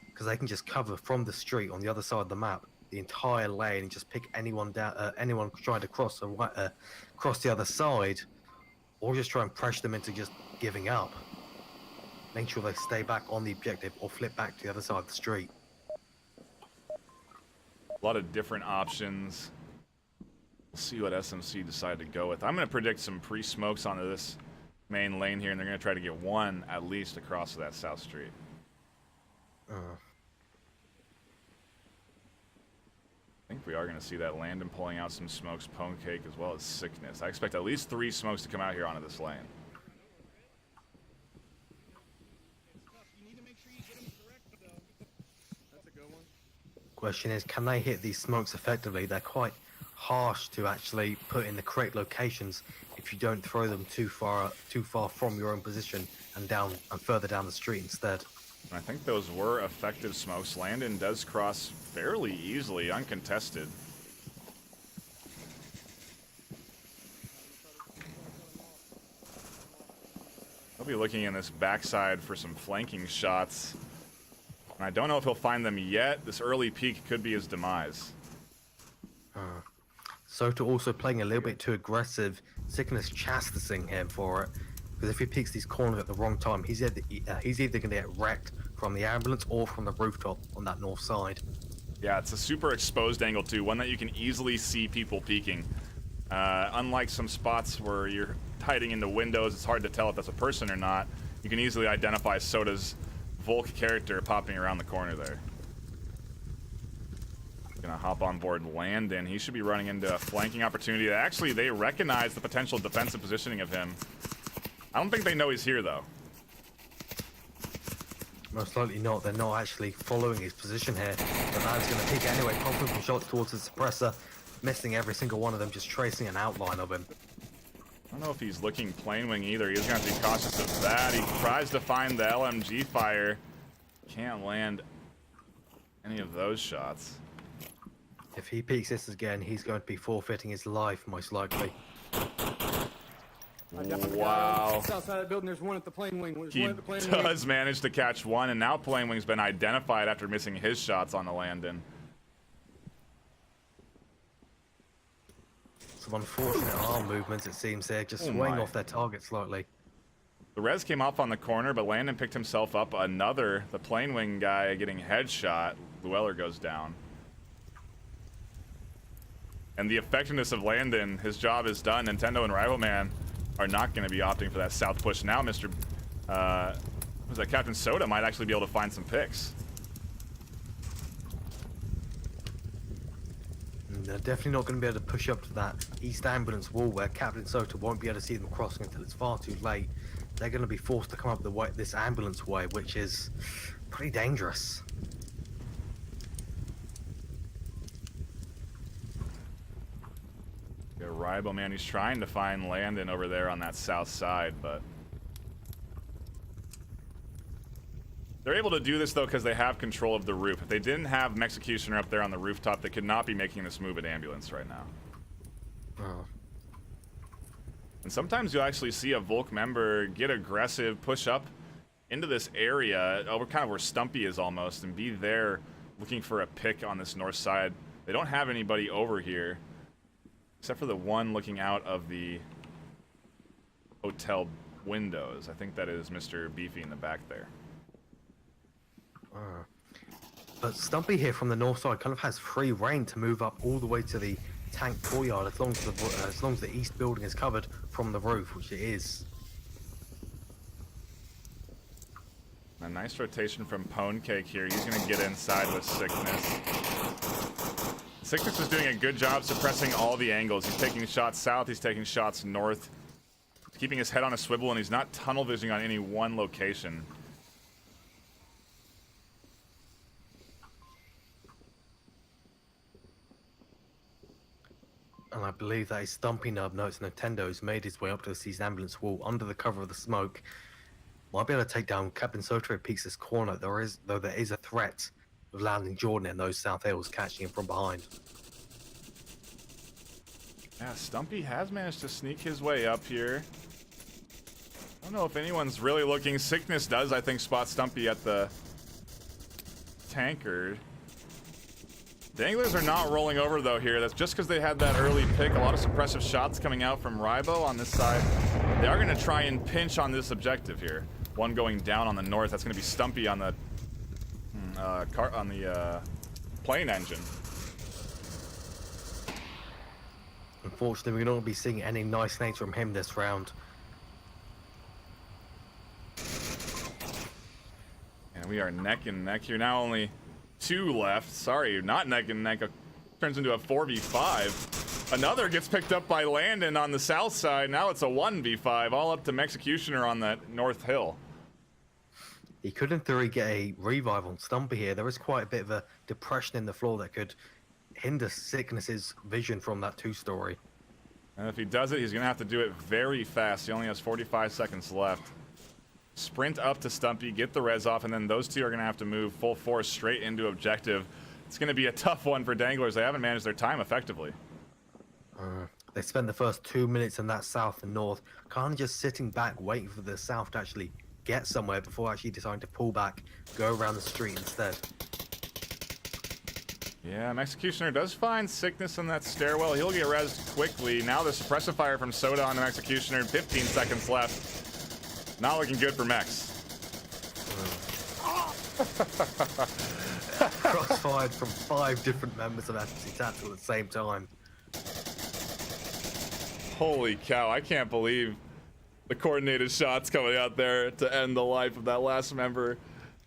Because they can just cover from the street on the other side of the map the entire lane and just pick anyone down, anyone trying to cross the other side, or just try and pressure them into just giving up. Make sure they stay back on the objective or flip back to the other side of the street. A lot of different options. We'll see what SMC decide to go with. I'm going to predict some pre-smokes onto this main lane here, and they're going to try to get one at least across that south street. we are going to see that Landon pulling out some smokes, Pone Cake, as well as Sickness. I expect at least 3 smokes to come out here onto this lane. Question is, can they hit these smokes effectively? They're quite harsh to actually put in the correct locations if you don't throw them too far from your own position and down and further down the street instead. I think those were effective smokes. Landon does cross fairly easily, uncontested. He'll be looking in this backside for some flanking shots. And I don't know if he'll find them yet. This early peek could be his demise. Soto also playing a little bit too aggressive. Sickness chastising him for it. Because if he peeks these corners at the wrong time, he's either going to get wrecked from the ambulance or from the rooftop on that north side. Yeah, it's a super exposed angle too, one that you can easily see people peeking. Unlike some spots where you're hiding into windows, it's hard to tell if that's a person or not. You can easily identify Soda's Volk character popping around the corner there. Gonna hop on board Landon. He should be running into a flanking opportunity. Actually, they recognize the potential defensive positioning of him. I don't think they know he's here, though. Most likely not. They're not actually following his position here. The man's going to peek anyway, pumping some shots towards the suppressor, missing every single one of them, just tracing an outline of him. I don't know if he's looking plane wing either. He's going to have to be cautious of that. He tries to find the LMG fire. Can't land any of those shots. If he peeks this again, he's going to be forfeiting his life, most likely. Wow. Just outside that building, there's one at the plane wing. There's He one at the plane does manage to catch one, and now plane wing's been identified after missing his shots on the Landon. Some unfortunate arm movements, it seems here, just swaying off their target slightly. The res came off on the corner, but Landon picked himself up another. The plane wing guy getting headshot. Llewellyn goes down. And the effectiveness of Landon, his job is done. Nintendo and Rivalman are not going to be opting for that south push. Now Mr. Was that Captain Soda might actually be able to find some picks. They're definitely not going to be able to push up to that east ambulance wall where Captain Soda won't be able to see them crossing until it's far too late. They're going to be forced to come up the way, this ambulance way, which is pretty dangerous. Yeah, Ribo, man, he's trying to find Landon over there on that south side, but they're able to do this though because they have control of the roof. If they didn't have Mexicutioner up there on the rooftop, they could not be making this move at ambulance right now. Oh. And sometimes you'll actually see a Volk member get aggressive, push up into this area, over kind of where Stumpy is almost, and be there looking for a pick on this north side. They don't have anybody over here, except for the one looking out of the hotel windows. I think that is Mr. Beefy in the back there. But Stumpy here from the north side kind of has free reign to move up all the way to the tank courtyard as long as the east building is covered from the roof, which it is. A nice rotation from Pone Cake here. He's going to get inside with Sickness. Sickness is doing a good job suppressing all the angles. He's taking shots south, he's taking shots north. He's keeping his head on a swivel, and he's not tunnel visioning on any one location. And I believe that is Stumpy Nub notes Nintendo's made his way up to the seized ambulance wall under the cover of the smoke. Might be able to take down Captain Soto at Peaks' corner, though there is a threat of landing Jordan in those south hills, catching him from behind. Yeah, Stumpy has managed to sneak his way up here. I don't know if anyone's really looking. Sickness does, I think, spot Stumpy at the tankard. Danglers are not rolling over, though, here. That's just because they had that early pick. A lot of suppressive shots coming out from Ribo on this side. They are going to try and pinch on this objective here. One going down on the north. That's going to be Stumpy on the plane engine. Unfortunately, we're not going to be seeing any nice names from him this round. And we are neck and neck here. Now only 2 left. Sorry, not neck and neck. turns into a 4v5. Another gets picked up by Landon on the south side. Now it's a 1v5, all up to Executioner on that north hill. He could, in theory, get a revive on Stumpy here. There is quite a bit of a depression in the floor that could hinder Sickness's vision from that two-story. And if he does it, he's going to have to do it very fast. He only has 45 seconds left. Sprint up to Stumpy, get the res off, and then those two are going to have to move full force straight into objective. It's going to be a tough one for Danglers. They haven't managed their time effectively. They spent the first 2 minutes in that south and north, kind of just sitting back, waiting for the south to actually get somewhere before actually deciding to pull back, go around the street instead. Yeah, Executioner does find Sickness in that stairwell. He'll get rezzed quickly. Now the suppressive fire from Soda on the Executioner. 15 seconds left. Not looking good for Mex. Crossfired from 5 different members of SMC Tactical at the same time. Holy cow, I can't believe the coordinated shots coming out there to end the life of that last member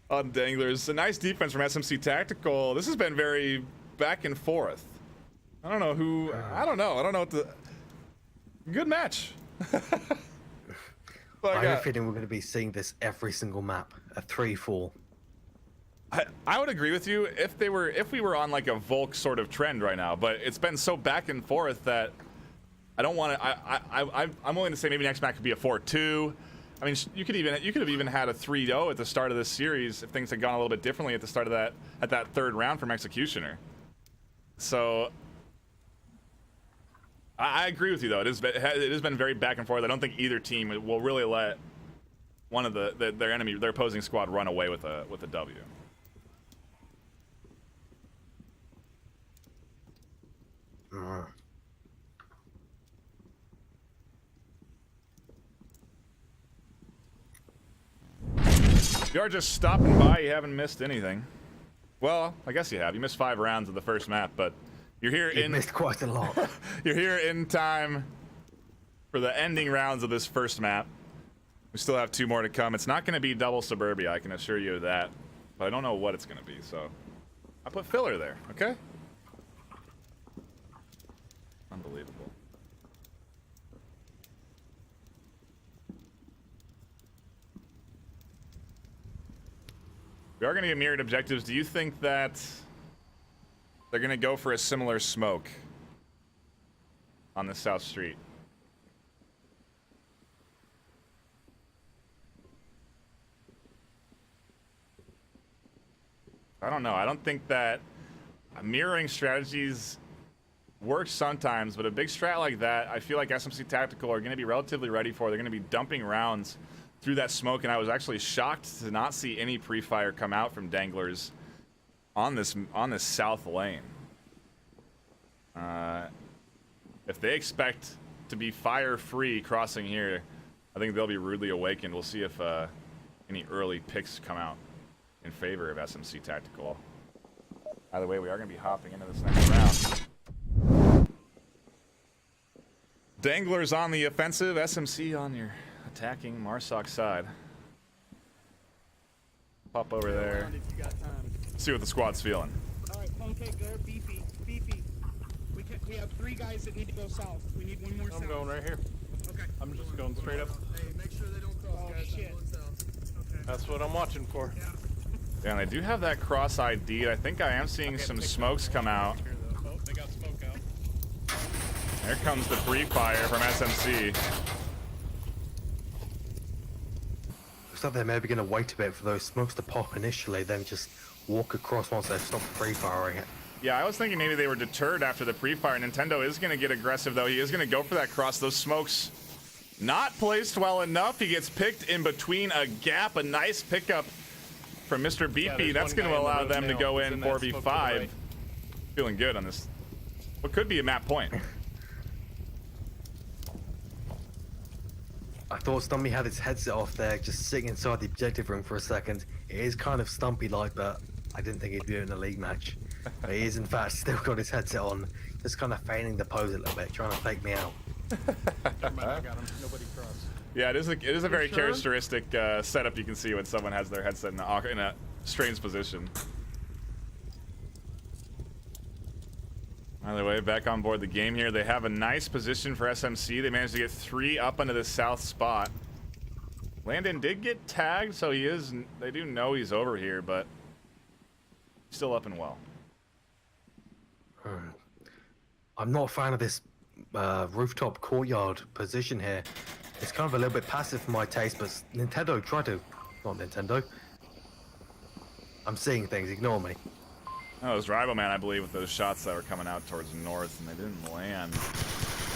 on Danglers. A nice defense from SMC Tactical. This has been very back and forth. I don't know who, I don't know what the, good match. I have a feeling we're going to be seeing this every single map, a 3-4. I would agree with you if we were on like a Volk sort of trend right now, but it's been so back and forth that I don't want to. I'm willing to say maybe next map could be a 4-2. I mean, you could have even had a 3-0 at the start of this series if things had gone a little bit differently at the start of that third round from Executioner. So I agree with you though. It has been very back and forth. I don't think either team will really let one of their opposing squad run away with a W. If you are just stopping by, you haven't missed anything. Well, I guess you have. You missed 5 rounds of the first map, but you're here You missed quite a lot. You're here in time for the ending rounds of this first map. We still have 2 more to come. It's not going to be double Suburbia, I can assure you of that. But I don't know what it's going to be, so I put filler there, okay? Unbelievable. We are going to get mirrored objectives. Do you think that they're going to go for a similar smoke on the South Street? I don't know. I don't think that mirroring strategies work sometimes, but a big strat like that, I feel like SMC Tactical are going to be relatively ready for. They're going to be dumping rounds through that smoke, and I was actually shocked to not see any pre-fire come out from Danglers on this south lane. If they expect to be fire-free crossing here, I think they'll be rudely awakened. We'll see if any early picks come out in favor of SMC Tactical. Either way, we are going to be hopping into this next round. Danglers on the offensive, SMC on your attacking Marsoc side. Pop over there. If you got time. See what the squad's feeling. All right, Pancake there, beefy. We have 3 guys that need to go south. We need 1 more south. I'm going right here. Okay. I'm just going straight up. Hey, make sure they don't cross, guys. Shit. I'm going south. Okay. That's what I'm watching for. Yeah, and they do have that cross ID. I think I am seeing some smokes come out. Oh, they got smoke out. There comes the pre-fire from SMC. Looks like they're maybe going to wait a bit for those smokes to pop initially, then just walk across once they've stopped pre-firing it. Yeah, I was thinking maybe they were deterred after the pre-fire. Nintendo is going to get aggressive, though. He is going to go for that cross. Those smokes not placed well enough. He gets picked in between a gap. A nice pickup from Mr. Beefy. That's going to allow them to go in 4v5. Feeling good on this. What could be a map point. I thought Stumpy had his headset off there, just sitting inside the objective room for a second. It is kind of Stumpy-like, but I didn't think he'd be in a league match. But he is, in fact, still got his headset on, just kind of feigning the pose a little bit, trying to fake me out. I got him. Nobody crossed. Yeah, it is a very sure? characteristic setup you can see when someone has their headset in a strange position. Either way, back on board the game here. They have a nice position for SMC. They managed to get 3 up into the south spot. Landon did get tagged, so he is. They do know he's over here, but still up and well. I'm not a fan of this rooftop courtyard position here. It's kind of a little bit passive for my taste, but Nintendo tried to... Not Nintendo. I'm seeing things, ignore me. Oh, it was Rivalman, I believe, with those shots that were coming out towards the north, and they didn't land.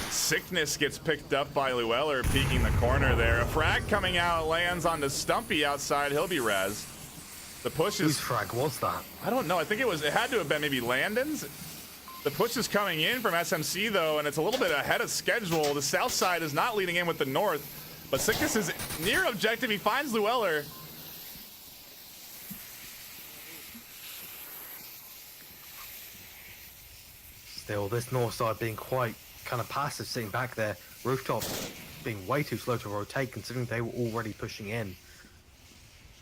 Sickness gets picked up by Llewellyn, peeking the corner there. A frag coming out, lands on the Stumpy outside. He'll be res. The push is... Whose frag was that? I don't know. I think it had to have been maybe Landon's. The push is coming in from SMC, though, and it's a little bit ahead of schedule. The south side is not leading in with the north, but Sickness is near objective. He finds Llewellyn. Still, this north side being quite kind of passive, sitting back there. Rooftop being way too slow to rotate, considering they were already pushing in.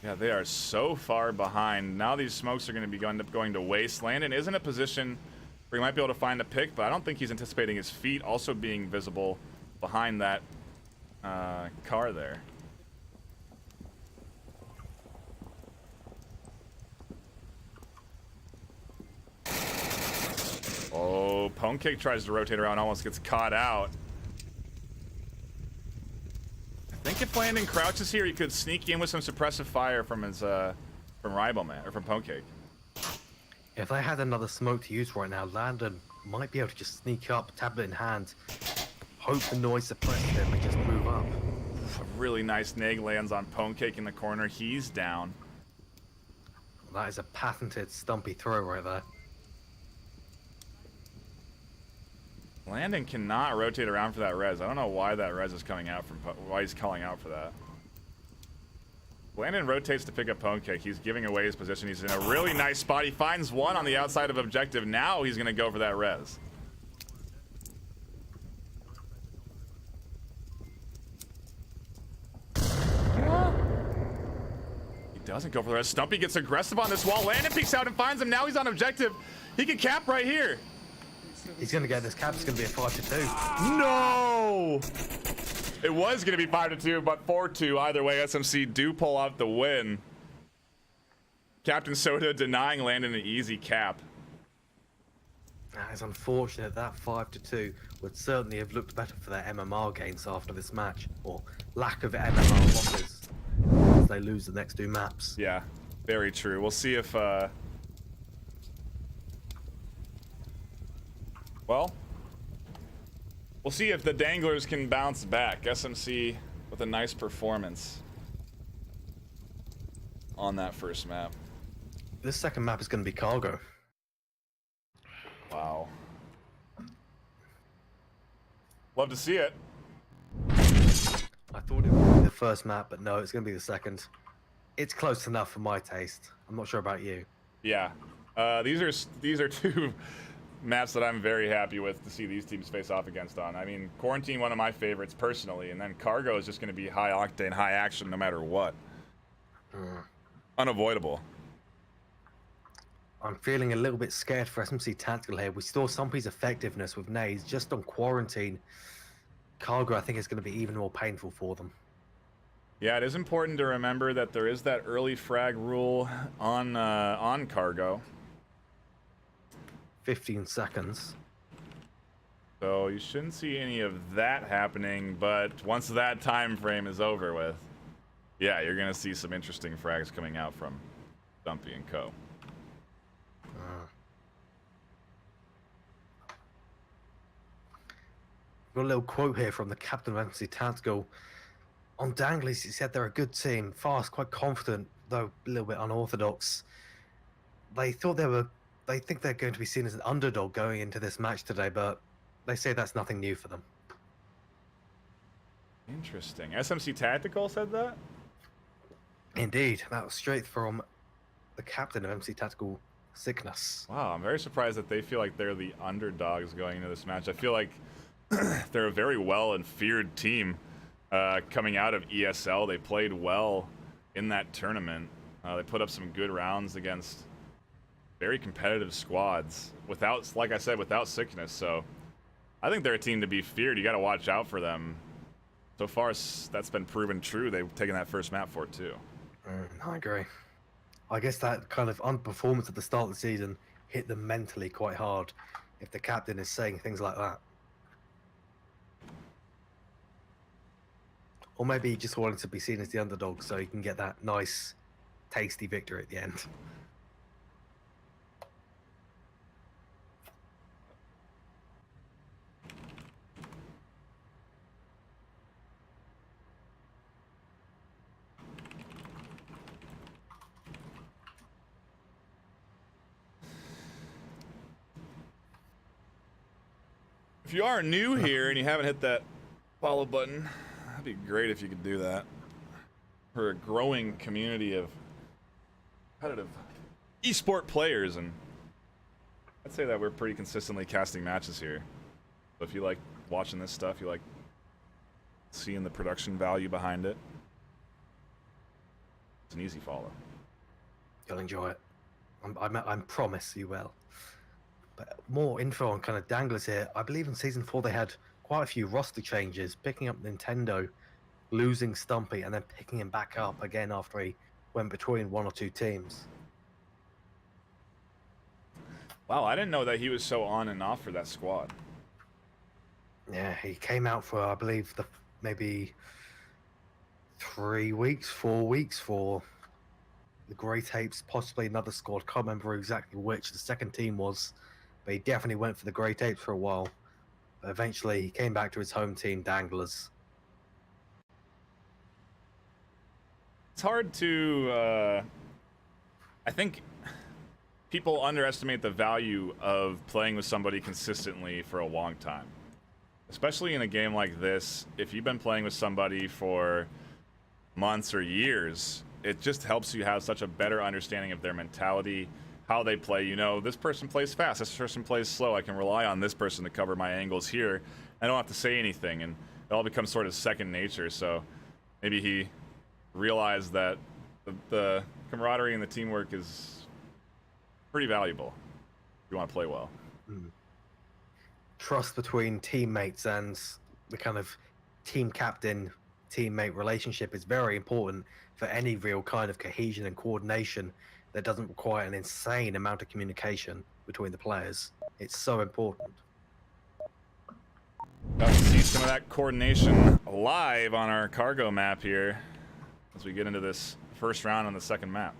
Yeah, they are so far behind. Now these smokes are going to be going to waste. Landon is in a position where he might be able to find a pick, but I don't think he's anticipating his feet also being visible behind that car there. Oh, Pwnecake tries to rotate around, almost gets caught out. I think if Landon crouches here, he could sneak in with some suppressive fire from his from Rivalman or from Pwnecake. If they had another smoke to use right now, Landon might be able to just sneak up, tablet in hand, hope the noise suppresses him and just move up. A really nice neg lands on Pwnecake in the corner. He's down. That is a patented Stumpy throw right there. Landon cannot rotate around for that res. I don't know why that res is coming out from, why he's calling out for that. Landon rotates to pick up Pwnecake. He's giving away his position. He's in a really nice spot. He finds one on the outside of objective. Now he's going to go for that res. He doesn't go for the res. Stumpy gets aggressive on this wall. Landon peeks out and finds him. Now he's on objective. He can cap right here. He's going to get this cap. It's going to be a 5-2. No! It was going to be 5-2, but 4-2. Either way, SMC do pull out the win. Captain Soda denying Landon an easy cap. That is unfortunate. That 5-2 would certainly have looked better for their MMR gains after this match, or lack of MMR losses as they lose the next 2 maps. Yeah, very true. We'll see if... Well, we'll see if the Danglers can bounce back. SMC with a nice performance on that first map. This second map is going to be cargo. Wow. Love to see it. I thought it would be the first map, but no, it's going to be the second. It's close enough for my taste. I'm not sure about you. Yeah. These are 2 maps that I'm very happy with to see these teams face off against on. I mean, Quarantine, one of my favorites personally, and then Cargo is just going to be high octane, high action no matter what. Unavoidable. I'm feeling a little bit scared for SMC Tactical here. We saw Stumpy's effectiveness with nades just on Quarantine. Cargo, I think, is going to be even more painful for them. Yeah, it is important to remember that there is that early frag rule on Cargo. 15 seconds. So you shouldn't see any of that happening, but once that time frame is over with, yeah, you're going to see some interesting frags coming out from Stumpy and co. Got a little quote here from the captain of SMC Tactical. On Danglers, he said they're a good team, fast, quite confident, though a little bit unorthodox. They think they're going to be seen as an underdog going into this match today, but they say that's nothing new for them. Interesting. SMC Tactical said that? Indeed, that was straight from the captain of MC Tactical, Sickness. Wow, I'm very surprised that they feel like they're the underdogs going into this match. I feel like they're a very well and feared team coming out of ESL. They played well in that tournament. They put up some good rounds against very competitive squads without, like I said, without sickness. So I think they're a team to be feared. You got to watch out for them. So far, that's been proven true. They've taken that first map for it too. I agree. I guess that kind of underperformance at the start of the season hit them mentally quite hard if the captain is saying things like that. Or maybe he just wanted to be seen as the underdog so he can get that nice, tasty victory at the end. If you are new here and you haven't hit that follow button, that'd be great if you could do that. For a growing community of competitive esport players, and I'd say that we're pretty consistently casting matches here. So if you like watching this stuff, you like seeing the production value behind it, it's an easy follow. You'll enjoy it. I promise you will. But more info on kind of Danglers here. I believe in Season 4 they had quite a few roster changes, picking up Nintendo, losing Stumpy, and then picking him back up again after he went between one or two teams. Wow, I didn't know that he was so on and off for that squad. Yeah, he came out for, I believe, maybe 3 weeks, 4 weeks for the Grey Tapes, possibly another squad. Can't remember exactly which the second team was, but he definitely went for the Grey Tapes for a while. But eventually, he came back to his home team, Danglers. It's hard to, I think people underestimate the value of playing with somebody consistently for a long time. Especially in a game like this, if you've been playing with somebody for months or years, it just helps you have such a better understanding of their mentality, how they play. You know, this person plays fast, this person plays slow. I can rely on this person to cover my angles here. I don't have to say anything, and it all becomes sort of second nature. So maybe he realized that the camaraderie and the teamwork is pretty valuable if you want to play well. Trust between teammates and the kind of team captain teammate relationship is very important for any real kind of cohesion and coordination that doesn't require an insane amount of communication between the players. It's so important. About to see some of that coordination live on our cargo map here as we get into this first round on the second map.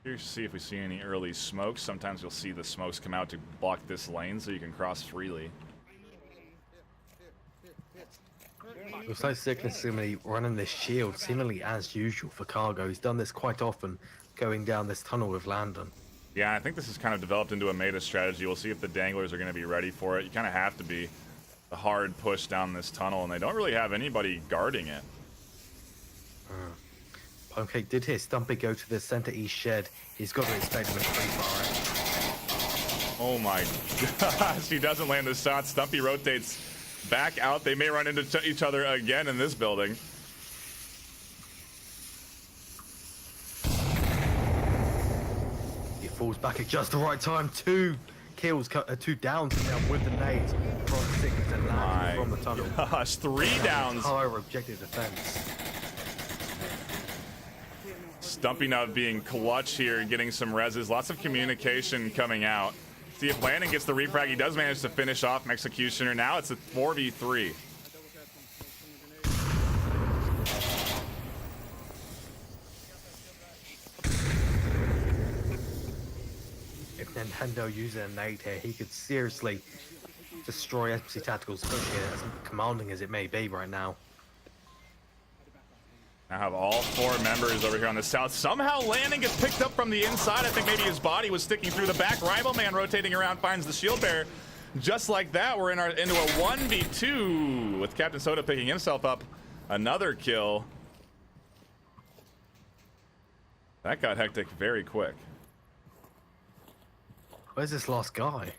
Here, see if we see any early smokes. Sometimes you'll see the smokes come out to block this lane so you can cross freely. With no sickness seemingly running this shield, seemingly as usual for cargo. He's done this quite often, going down this tunnel with Landon. Yeah, I think this has kind of developed into a meta strategy. We'll see if the Danglers are going to be ready for it. You kind of have to be. A hard push down this tunnel, and they don't really have anybody guarding it. Pancake did hear Stumpy go to the center east shed. He's got to expect him to far out. Oh my gosh, he doesn't land the shot. Stumpy rotates back out. They may run into each other again in this building. He falls back at just the right time. Two kills, two downs now with the nades from Sickness and Landon from the tunnel. Gosh, 3 downs. Higher objective defense. Stumpy now being clutch here, getting some reses. Lots of communication coming out. See if Landon gets the refrag. He does manage to finish off Executioner. Now it's a 4v3. If Nintendo uses a nade here, he could seriously destroy SMC Tactical's push here, as commanding as it may be right now. Now have all 4 members over here on the south. Somehow Landon gets picked up from the inside. I think maybe his body was sticking through the back. Rival Man rotating around finds the shield bearer. Just like that, we're into a 1v2 with Captain Soda picking himself up another kill. That got hectic very quick. Where's this last guy?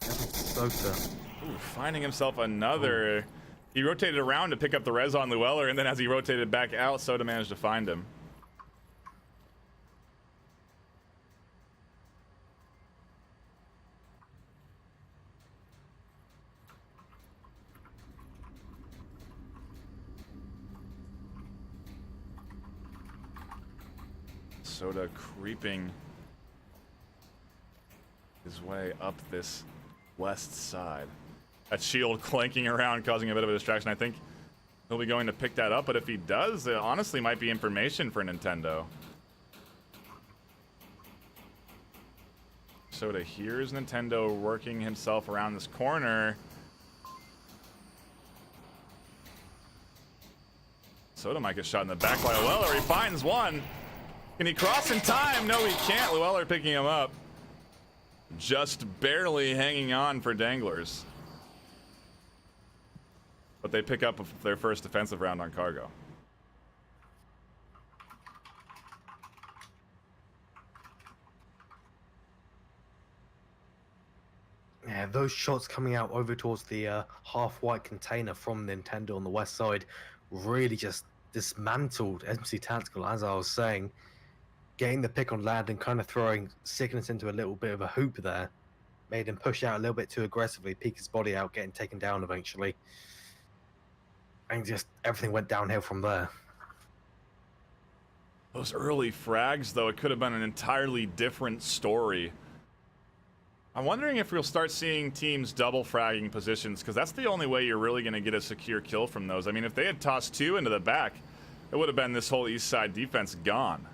Soda. Ooh, finding himself another He rotated around to pick up the res on Llewellyn, and then as he rotated back out, Soda managed to find him. Soda creeping his way up this west side. That shield clanking around, causing a bit of a distraction. I think he'll be going to pick that up, but if he does, it honestly might be information for Nintendo. Soda hears Nintendo working himself around this corner. Soda might get shot in the back by Llewellyn. He finds one. Can he cross in time? No, he can't. Llewellyn picking him up. Just barely hanging on for Danglers. But they pick up their first defensive round on Cargo. Yeah, those shots coming out over towards the half-white container from Nintendo on the west side really just dismantled SMC Tactical, as I was saying. Getting the pick on land and kind of throwing Sickness into a little bit of a hoop there made him push out a little bit too aggressively, peek his body out, getting taken down eventually. And just everything went downhill from there. Those early frags, though, it could have been an entirely different story. I'm wondering if we'll start seeing teams double fragging positions, because that's the only way you're really going to get a secure kill from those. I mean, if they had tossed 2 into the back, it would have been this whole east side defense gone.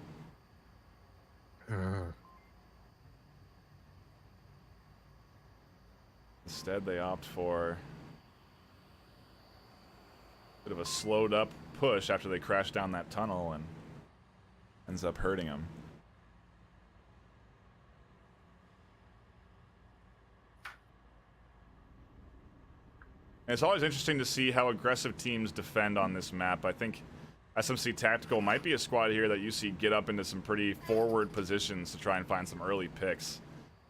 Instead, they opt for a bit of a slowed up push after they crash down that tunnel and ends up hurting them. And it's always interesting to see how aggressive teams defend on this map. I think SMC Tactical might be a squad here that you see get up into some pretty forward positions to try and find some early picks.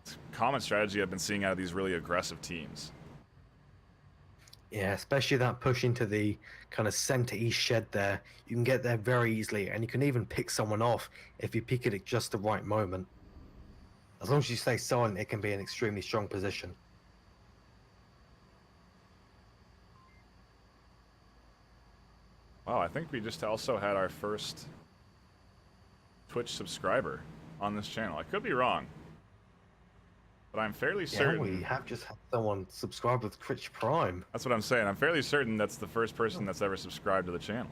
It's a common strategy I've been seeing out of these really aggressive teams. Yeah, especially that push into the kind of center-east shed there. You can get there very easily, and you can even pick someone off if you pick it at just the right moment. As long as you stay silent, it can be an extremely strong position. Wow, I think we just also had our first Twitch subscriber on this channel. I could be wrong, but I'm fairly certain. Yeah, we have just had someone subscribe with Twitch Prime. That's what I'm saying. I'm fairly certain that's the first person that's ever subscribed to the channel.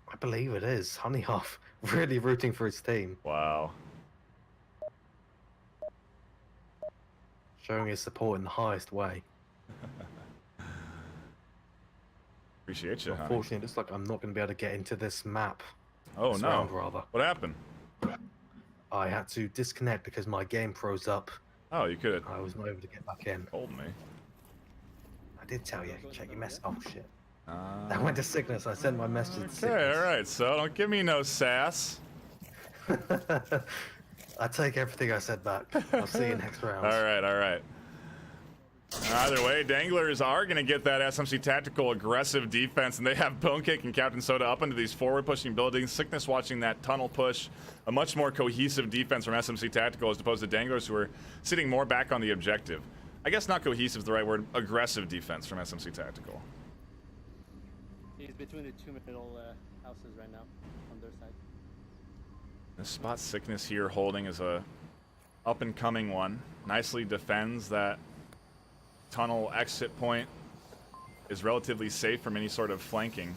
I believe it is. Honeyhoff really rooting for his team. Wow. Showing his support in the highest way. Appreciate you, honey. Unfortunately, it looks like I'm not going to be able to get into this map. Oh, this no. round, rather. What happened? I had to disconnect because my game froze up. Oh, you could have I was not able to get back in. told me. I did tell you, check your mess. Oh, shit. I went to Sickness. I sent my message to Okay, Sickness. alright, so don't give me no sass. I take everything I said back. I'll see you next round. Alright, alright. Either way, Danglers are going to get that SMC Tactical aggressive defense, and they have Bonecake and Captain Soda up into these forward-pushing buildings. Sickness watching that tunnel push. A much more cohesive defense from SMC Tactical as opposed to Danglers, who are sitting more back on the objective. I guess not cohesive is the right word. Aggressive defense from SMC Tactical. He's between the 2 middle houses right now on their side. This spot Sickness here holding is a up-and-coming one. Nicely defends that tunnel exit point. Is relatively safe from any sort of flanking.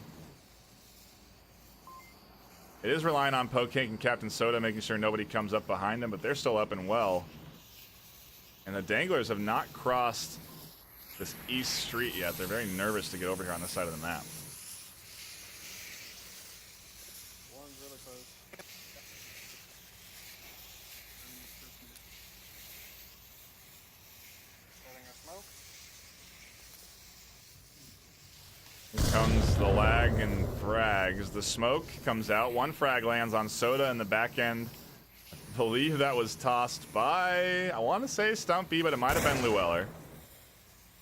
It is relying on Pokecake and Captain Soda making sure nobody comes up behind them, but they're still up and well. And the Danglers have not crossed this east street yet. They're very nervous to get over here on this side of the map. One's really close. Setting a smoke. Here comes the lag and frags. The smoke comes out. One frag lands on Soda in the back end. I believe that was tossed by, I want to say Stumpy, but it might have been Llewellyn.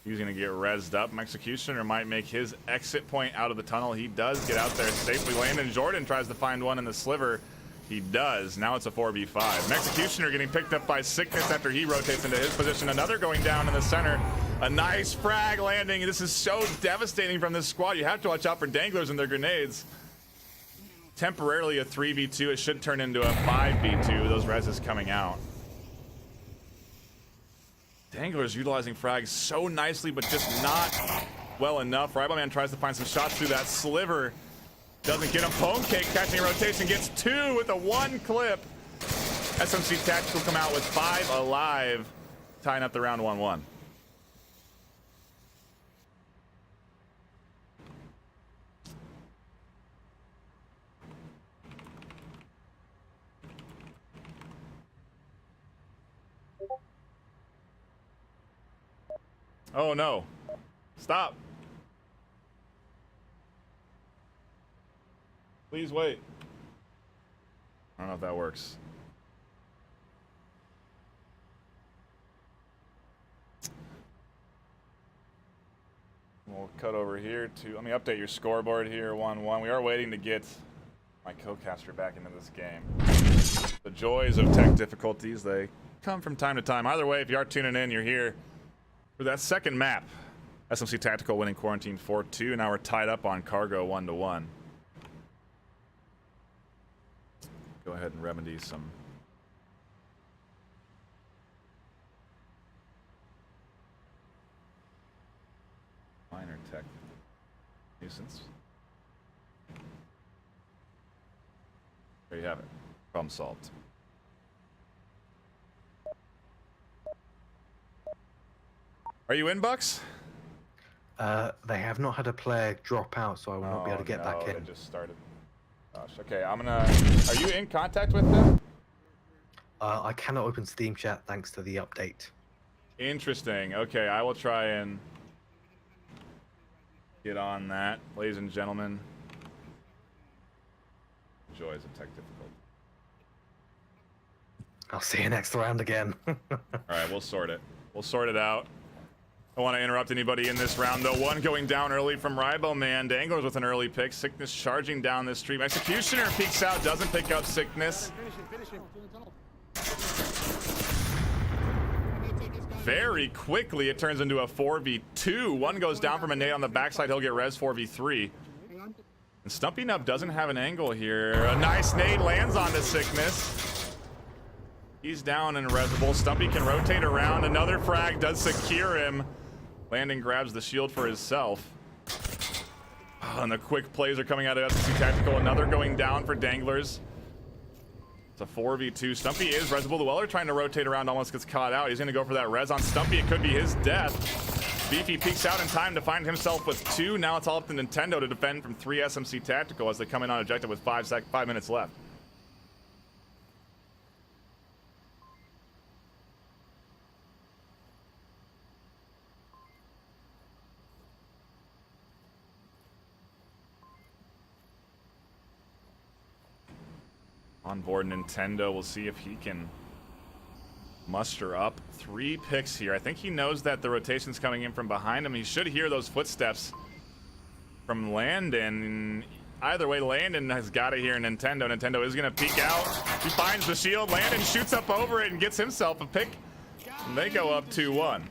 He's going to get rezzed up. Executioner might make his exit point out of the tunnel. He does get out there safely. Landon Jordan tries to find one in the sliver. He does. Now it's a 4v5. Executioner getting picked up by Sickness after he rotates into his position. Another going down in the center. A nice frag landing. This is so devastating from this squad. You have to watch out for Danglers and their grenades. Temporarily a 3v2. It should turn into a 5v2. Those reses coming out. Danglers utilizing frags so nicely, but just not well enough. Rivalman tries to find some shots through that sliver. Doesn't get him. Pone Cake catching a rotation. Gets 2 with a 1 clip. SMC Tactical come out with 5 alive. Tying up the round 1-1. Oh no. Stop. Please wait. I don't know if that works. We'll cut over here to, let me update your scoreboard here, 1-1. We are waiting to get my co-caster back into this game. The joys of tech difficulties, they come from time to time. Either way, if you are tuning in, you're here for that second map. SMC Tactical winning Quarantine 4-2. Now we're tied up on Cargo 1-1. Go ahead and remedy some minor tech nuisance. There you have it. Problem solved. Are you in, Bucks? They have not had a player drop out, so I will not be able to get back in. They just started. Gosh. Okay, I'm gonna. Are you in contact with them? I cannot open Steam chat thanks to the update. Interesting. Okay, I will try and get on that, ladies and gentlemen. Joys of tech difficulty. I'll see you next round again. All right, we'll sort it. We'll sort it out. Don't want to interrupt anybody in this round, though. One going down early from Riboman. Danglers with an early pick. Sickness charging down this stream. Executioner peeks out, doesn't pick up Sickness. Very quickly, it turns into a 4v2. One goes down from a nade on the backside. He'll get res 4v3. And Stumpy Nub doesn't have an angle here. A nice nade lands onto Sickness. He's down and resable. Stumpy can rotate around. Another frag does secure him. Landon grabs the shield for himself. Oh, and the quick plays are coming out of SMC Tactical. Another going down for Danglers. It's a 4v2. Stumpy is resable. The Weller trying to rotate around, almost gets caught out. He's going to go for that res on Stumpy. It could be his death. Beefy peeks out in time to find himself with 2. Now it's all up to Nintendo to defend from 3 SMC Tactical as they come in on objective with 5 minutes left. On board Nintendo, we'll see if he can muster up 3 picks here. I think he knows that the rotation's coming in from behind him. He should hear those footsteps from Landon. Either way, Landon has got to hear Nintendo. Nintendo is going to peek out. He finds the shield. Landon shoots up over it and gets himself a pick. And they go up 2-1.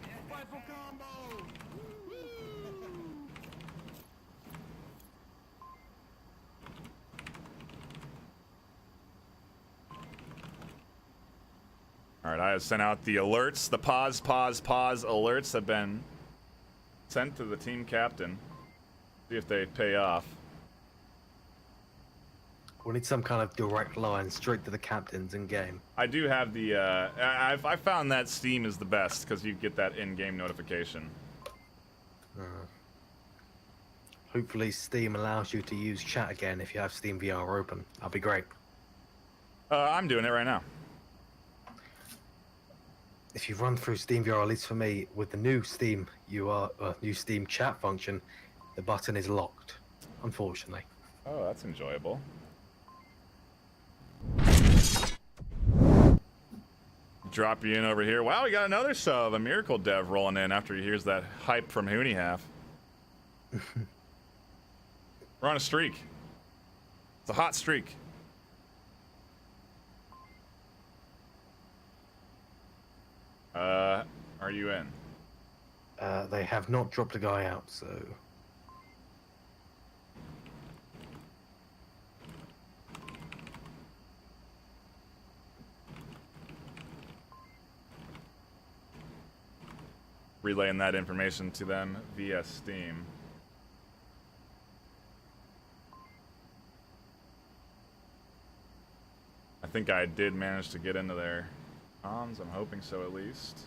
All right, I have sent out the alerts. The pause alerts have been sent to the team captain. See if they pay off. We need some kind of direct line straight to the captains in game. I do have the. I found that Steam is the best because you get that in-game notification. Hopefully, Steam allows you to use chat again if you have Steam VR open. That'll be great. I'm doing it right now. If you run through Steam VR, at least for me, with the new Steam new Steam chat function, the button is locked, unfortunately. Oh, that's enjoyable. drop you in over here. Wow, we got another sub, a Miracle Dev rolling in after he hears that hype from Hooney Half. We're on a streak. It's a hot streak. Are you in? They have not dropped a guy out, so... Relaying that information to them via Steam. I think I did manage to get into their comms. I'm hoping so, at least.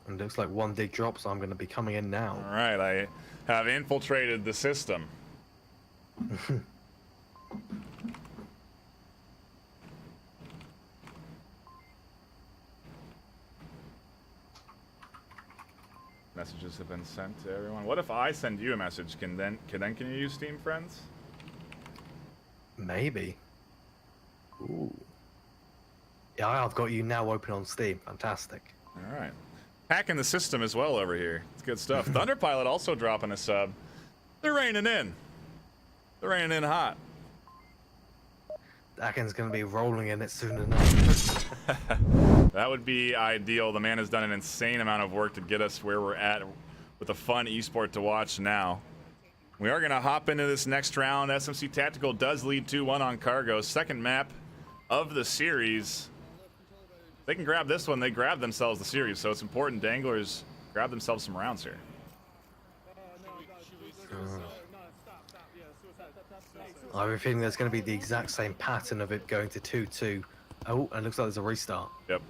And it looks like one did drop, so I'm going to be coming in now. All right, I have infiltrated the system. Messages have been sent to everyone. What if I send you a message? Can you use Steam Friends? Maybe. Ooh. Yeah, I've got you now open on Steam. Fantastic. All right. Hacking the system as well over here. It's good stuff. Thunderpilot also dropping a sub. They're raining in. They're raining in hot. Akin's going to be rolling in it soon enough. That would be ideal. The man has done an insane amount of work to get us where we're at with a fun esport to watch now. We are going to hop into this next round. SMC Tactical does lead 2-1 on Cargo. Second map of the series. They can grab this one. They grab themselves the series, so it's important Danglers grab themselves some rounds here. I have a feeling there's going to be the exact same pattern of it going to 2-2. Oh, and it looks like there's a restart. Yep.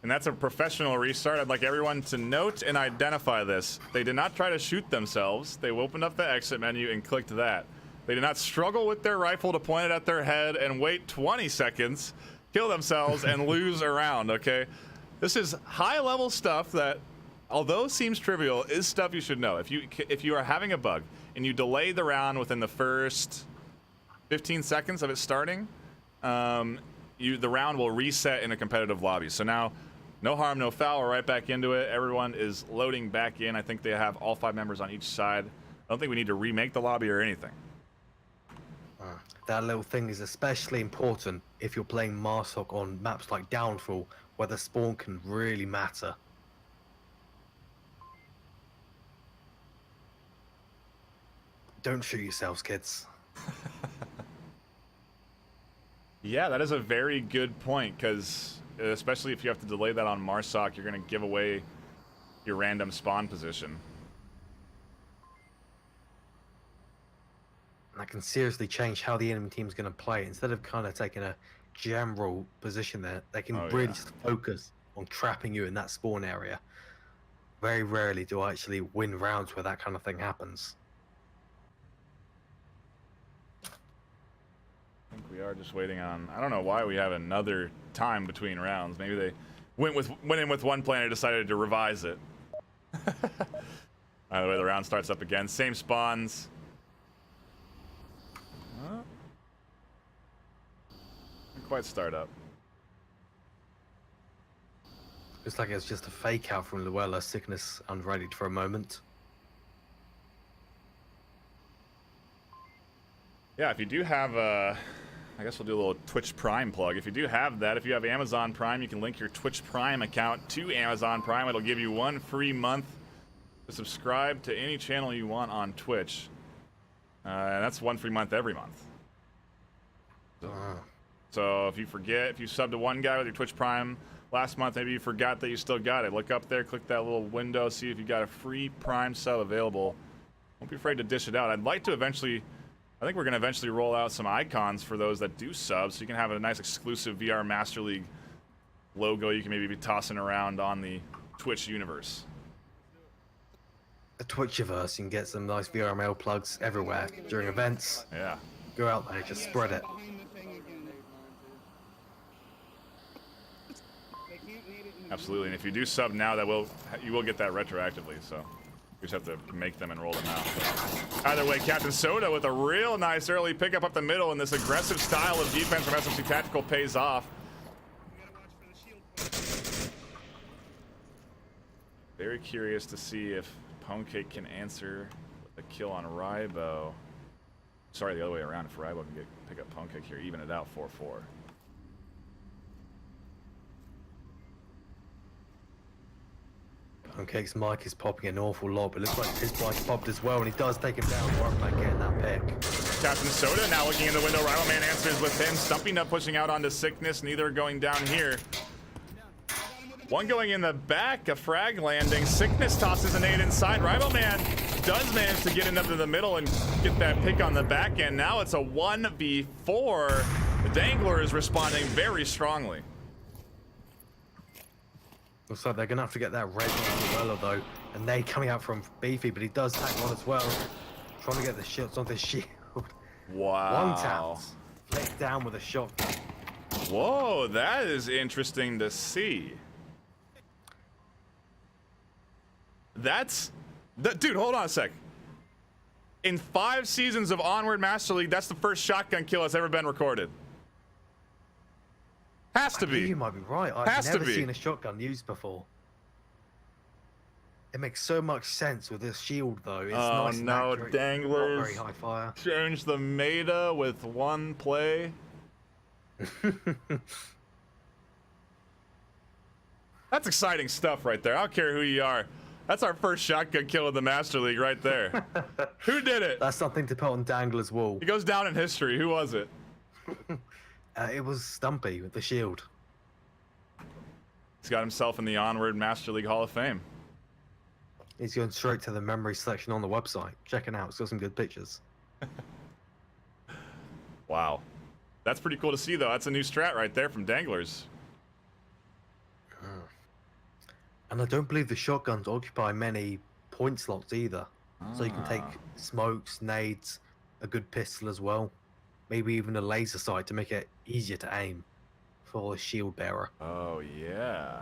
And that's a professional restart. I'd like everyone to note and identify this. They did not try to shoot themselves. They opened up the exit menu and clicked that. They did not struggle with their rifle to point it at their head and wait 20 seconds, kill themselves, and lose a round, okay? This is high-level stuff that, although seems trivial, is stuff you should know. If you are having a bug and you delay the round within the first 15 seconds of it starting, the round will reset in a competitive lobby. So now, no harm, no foul. We're right back into it. Everyone is loading back in. I think they have all 5 members on each side. I don't think we need to remake the lobby or anything. That little thing is especially important if you're playing Marshock on maps like Downfall, where the spawn can really matter. Don't shoot yourselves, kids. Yeah, that is a very good point, because especially if you have to delay that on Marsoc, you're going to give away your random spawn position. That can seriously change how the enemy team's going to play. Instead of kind of taking a general position there, they can really just focus on trapping you in that spawn area. Very rarely do I actually win rounds where that kind of thing happens. I think we are just waiting on... I don't know why we have another time between rounds. Maybe they went in with one plan and decided to revise it. By the way, the round starts up again. Same spawns. Didn't quite start up. Looks like it's just a fake out from Luella. Sickness unreadied for a moment. Yeah, if you do have I guess we'll do a little Twitch Prime plug. If you do have that, if you have Amazon Prime, you can link your Twitch Prime account to Amazon Prime. It'll give you 1 free month to subscribe to any channel you want on Twitch. And that's 1 free month every month. So if you forget, if you subbed to one guy with your Twitch Prime last month, maybe you forgot that you still got it. Look up there, click that little window, see if you got a free Prime sub available. Don't be afraid to dish it out. I'd like to eventually... I think we're going to eventually roll out some icons for those that do sub, so you can have a nice exclusive VR Master League logo you can maybe be tossing around on the Twitch universe. The Twitchiverse, you can get some nice VRML plugs everywhere during events. Yeah. Go out there, just spread it. Absolutely, and if you do sub now, you will get that retroactively, so you just have to make them and roll them out. But either way, Captain Soda with a real nice early pickup up the middle, and this aggressive style of defense from SMC Tactical pays off. Very curious to see if Pwnecake can answer with a kill on Rybo. Sorry, the other way around. If Rybo can pick up Pwnecake here, even it out 4-4. Pwncake's mic is popping an awful lot, but it looks like his mic's popped as well, and he does take him down. Warman getting that pick. Captain Soda now looking in the window. Rival Man answers with him. Stumpy Nut pushing out onto Sickness. Neither going down here. One going in the back. A frag landing. Sickness tosses a nade inside. Rival Man does manage to get it up to the middle and get that pick on the back end. Now it's a 1v4. The Dangler is responding very strongly. Looks like they're going to have to get that red on the though. And they coming out from Beefy, but he does tag one as well. Trying to get the shots on this shield. Wow. One tap. Flick down with a shotgun. Whoa, that is interesting to see. Dude, hold on a sec. In 5 seasons of Onward Master League, that's the first shotgun kill that's ever been recorded. Has to be. You might be right. I've never seen a shotgun used before. It makes so much sense with this shield, though. It's nice and accurate, Danglers. not very high fire. Change the meta with one play. That's exciting stuff right there. I don't care who you are. That's our first shotgun kill in the Master League right there. Who did it? That's something to put on Danglers' wall. He goes down in history. Who was it? It was Stumpy with the shield. He's got himself in the Onward Master League Hall of Fame. He's going straight to the memory section on the website. Check it out. It's got some good pictures. Wow. That's pretty cool to see, though. That's a new strat right there from Danglers. And I don't believe the shotguns occupy many point slots either. So you can take smokes, nades, a good pistol as well. Maybe even a laser sight to make it easier to aim for the shield bearer. Oh, yeah.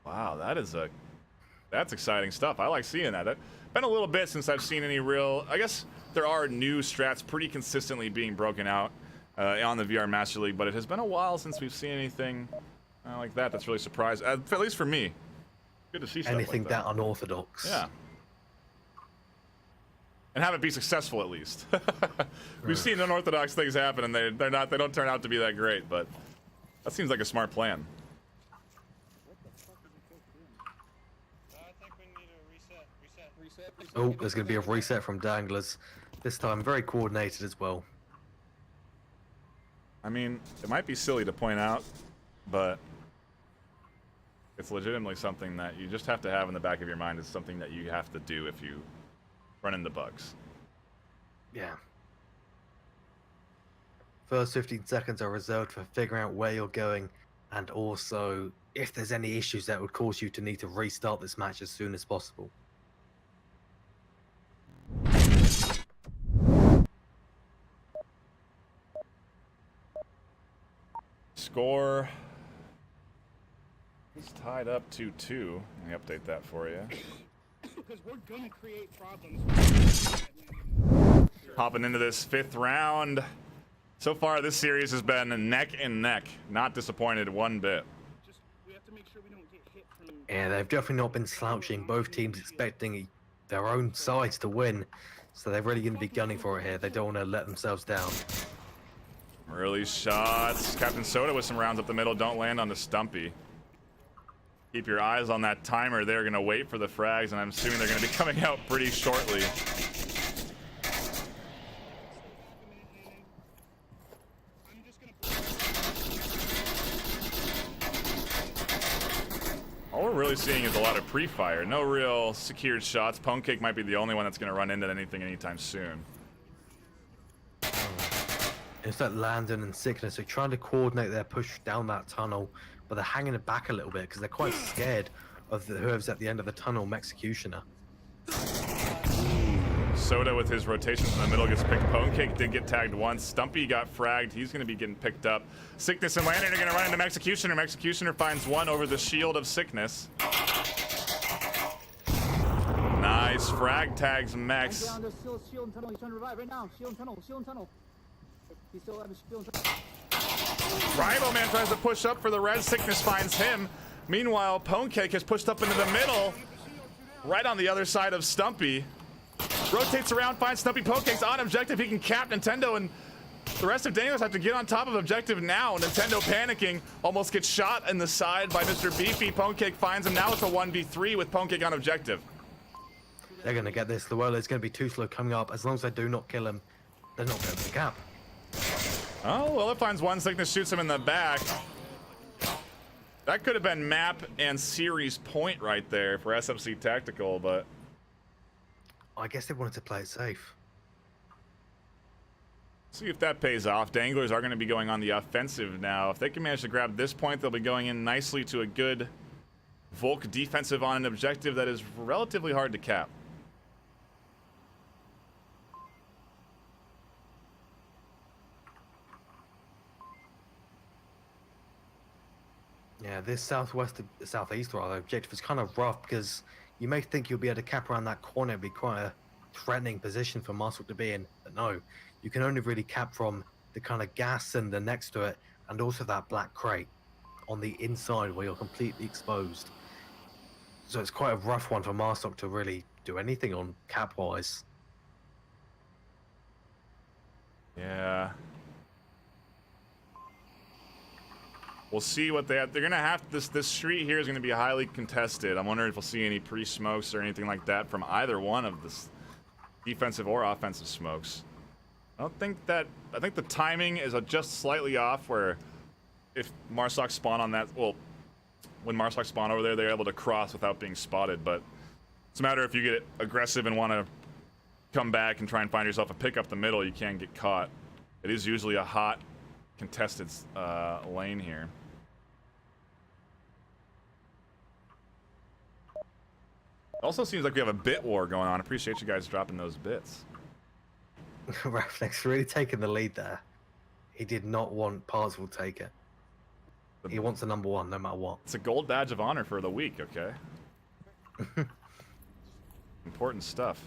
Wow, that's exciting stuff. I like seeing that. It's been a little bit since I've seen any real... I guess there are new strats pretty consistently being broken out on the VR Master League, but it has been a while since we've seen anything like that that's really surprised, at least for me. Good to see stuff Anything like that. unorthodox. Yeah. And have it be successful at least. We've seen unorthodox things happen, and they don't turn out to be that great. But that seems like a smart plan. I think we need a reset. Oh, there's going to be a reset from Danglers. This time very coordinated as well. I mean, it might be silly to point out, but it's legitimately something that you just have to have in the back of your mind. It's something that you have to do if you run into bugs. Yeah. First 15 seconds are reserved for figuring out where you're going, and also if there's any issues that would cause you to need to restart this match as soon as possible. Score is tied up 2-2. Let me update that for you. Because we're gonna create problems. Hopping into this 5th round. So far, this series has been neck and neck. Not disappointed one bit. We have to make sure we don't get hit from. Yeah, they've definitely not been slouching. Both teams expecting their own sides to win. So they're really going to be gunning for it here. They don't want to let themselves down. Early shots. Captain Soda with some rounds up the middle. Don't land on the Stumpy. Keep your eyes on that timer. They're going to wait for the frags, and I'm assuming they're going to be coming out pretty shortly. All we're really seeing is a lot of pre-fire. No real secured shots. Pwnecake might be the only one that's going to run into anything anytime soon. It's that Landon and Sickness are trying to coordinate their push down that tunnel, but they're hanging it back a little bit because they're quite scared of whoever's at the end of the tunnel, Executioner. Soda with his rotations in the middle gets picked. Pwnecake did get tagged once. Stumpy got fragged. He's going to be getting picked up. Sickness and Landon are going to run into Executioner. Executioner finds one over the shield of Sickness. Nice frag tags Mex. Shield and tunnel. He's trying to revive right now. Shield and tunnel. Shield and tunnel. He's still at the shield and tunnel. Rival Man tries to push up for the red. Sickness finds him. Meanwhile, Ponecake has pushed up into the middle, right on the other side of Stumpy. Rotates around, finds Stumpy. Pokecake's on objective. He can cap Nintendo, and the rest of Danglers have to get on top of objective now. Nintendo panicking, almost gets shot in the side by Mr. Beefy. Ponecake finds him. Now it's a 1v3 with Ponecake on objective. They're going to get this. Luella is going to be too slow coming up. As long as they do not kill him, they're not going to pick up. Oh, well, it finds one. Sickness shoots him in the back. That could have been map and series point right there for SMC Tactical, but I guess they wanted to play it safe. see if that pays off. Danglers are going to be going on the offensive now. If they can manage to grab this point, they'll be going in nicely to a good Volk defensive on an objective that is relatively hard to cap. Yeah, this southeast rather objective is kind of rough because you may think you'll be able to cap around that corner. It'd be quite a threatening position for Marshall to be in, but no, you can only really cap from the kind of gas cylinder next to it and also that black crate on the inside where you're completely exposed. So it's quite a rough one for Marstock to really do anything on cap wise. Yeah. We'll see what they have. They're gonna have this street here is gonna be highly contested. I'm wondering if we'll see any pre-smokes or anything like that from either one of this defensive or offensive smokes. I think the timing is just slightly off where if Marstock spawn on that, well, when Marstock spawn over there, they're able to cross without being spotted, but it's a matter if you get aggressive and want to come back and try and find yourself a pick up the middle, you can get caught. It is usually a hot contested lane here. Also seems like we have a bit war going on. Appreciate you guys dropping those bits. Reflex really taking the lead there. He did not want Parzival to take it. He wants the number one no matter what. It's a gold badge of honor for the week, okay? Important stuff.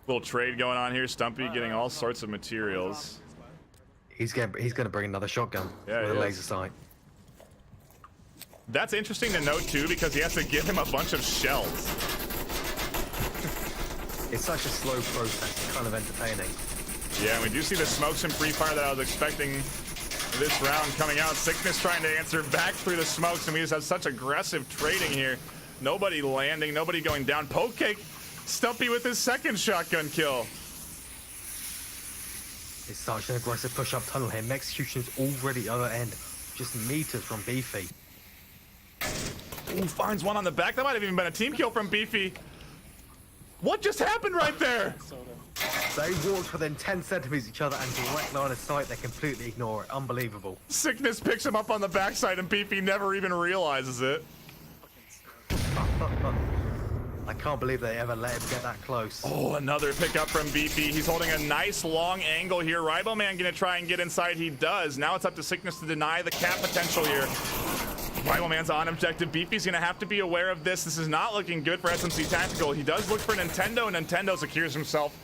Little trade going on here. Stumpy getting all sorts of materials. He's gonna bring another shotgun with a laser sight. That's interesting to note too, because he has to give him a bunch of shells. It's such a slow process. It's kind of entertaining. Yeah, and we do see the smokes and free fire that I was expecting this round coming out. Sickness trying to answer back through the smokes, and we just have such aggressive trading here. Nobody landing, nobody going down. Ponecake, Stumpy with his second shotgun kill. It's such an aggressive push-up tunnel here. Execution's already other end, just meters from Beefy. Ooh, finds one on the back. That might have even been a team kill from Beefy. What just happened right there? They walked within 10 centimeters of each other and direct line of sight. They completely ignore it. Unbelievable. Sickness picks him up on the backside and Beefy never even realizes it. I can't believe they ever let him get that close. Oh, another pickup from Beefy. He's holding a nice long angle here. Riboman gonna try and get inside. He does. Now it's up to Sickness to deny the cap potential here. Riboman's on objective. Beefy's gonna have to be aware of this. This is not looking good for SMC Tactical. He does look for Nintendo. Nintendo secures himself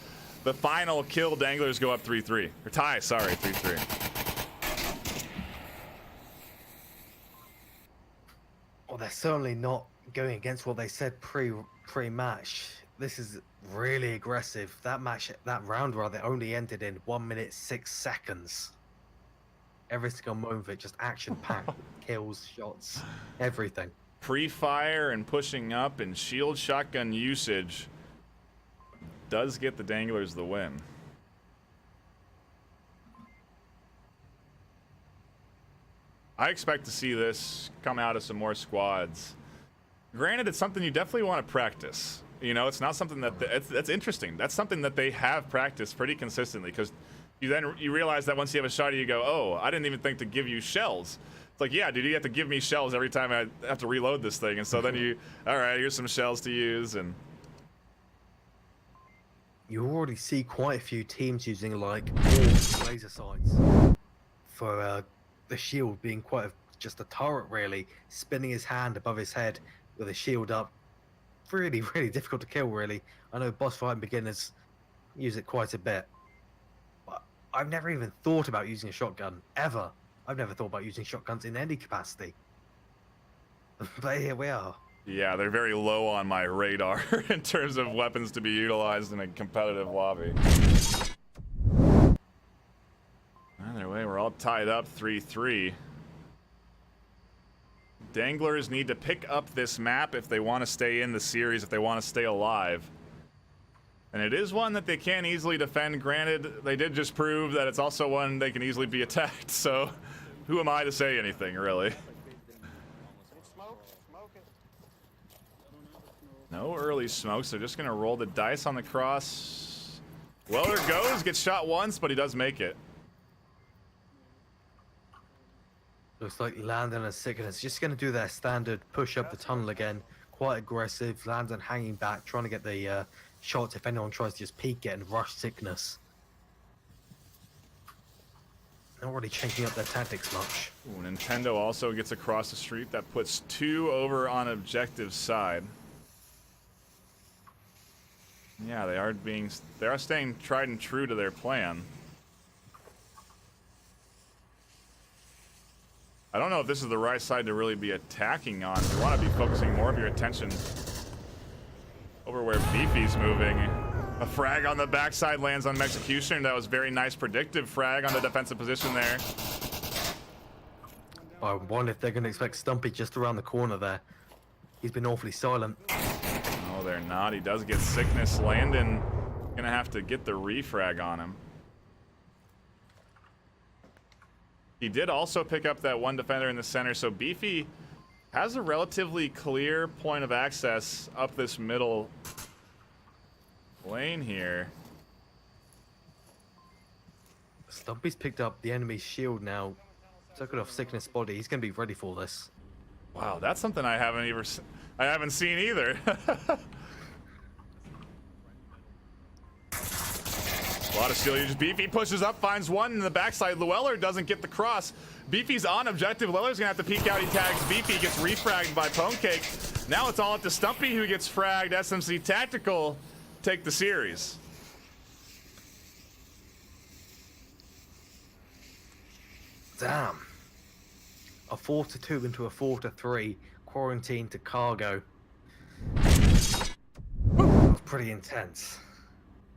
the final kill. Danglers go up 3-3. Or tie, sorry, 3-3. Well, they're certainly not going against what they said pre-match. This is really aggressive. That round rather, only ended in 1 minute 6 seconds. Every single moment of it just action-packed. Kills, shots, everything. Pre-fire and pushing up and shield shotgun usage does get the Danglers the win. I expect to see this come out of some more squads. Granted, it's something you definitely want to practice. You know, it's not something that that's interesting. That's something that they have practiced pretty consistently, because you realize that once you have a shot, you go, oh, I didn't even think to give you shells. It's like, yeah, dude, you have to give me shells every time I have to reload this thing. And so then all right, here's some shells to use. And you already see quite a few teams using like laser sights for the shield being quite just a turret, really, spinning his hand above his head with a shield up. Really, really difficult to kill, really. I know boss fighting beginners use it quite a bit, but I've never even thought about using a shotgun, ever. I've never thought about using shotguns in any capacity. But here we are. Yeah, they're very low on my radar in terms of weapons to be utilized in a competitive lobby. Either way, we're all tied up 3-3. Danglers need to pick up this map if they want to stay in the series, if they want to stay alive. And it is one that they can't easily defend. Granted, they did just prove that it's also one they can easily be attacked, so who am I to say anything, really? No early smokes. They're just going to roll the dice on the cross. Weller goes, gets shot once, but he does make it. Looks like Landon and Sickness just going to do their standard push up the tunnel again. Quite aggressive. Landon hanging back, trying to get the shots if anyone tries to just peek it and rush Sickness. Not really changing up their tactics much. Ooh, Nintendo also gets across the street. That puts 2 over on objective side. Yeah, they are staying tried and true to their plan. I don't know if this is the right side to really be attacking on. You want to be focusing more of your attention over where Beefy's moving. A frag on the backside lands on Executioner. That was very nice predictive frag on the defensive position there. I wonder if they're going to expect Stumpy just around the corner there. He's been awfully silent. No, they're not. He does get Sickness. Landon gonna have to get the refrag on him. He did also pick up that one defender in the center, so Beefy has a relatively clear point of access up this middle lane here. Stumpy's picked up the enemy's shield now. Took it off Sickness' body. He's going to be ready for this. Wow, that's something I haven't seen either. A lot of skill usage. Beefy pushes up, finds one in the backside. Llewellyn doesn't get the cross. Beefy's on objective. Llewellyn's gonna have to peek out. He tags Beefy, gets refragged by Ponecake. Now it's all up to Stumpy, who gets fragged. SMC Tactical take the series. Damn. A 4-2 into a 4-3. Quarantine to cargo. That's pretty intense.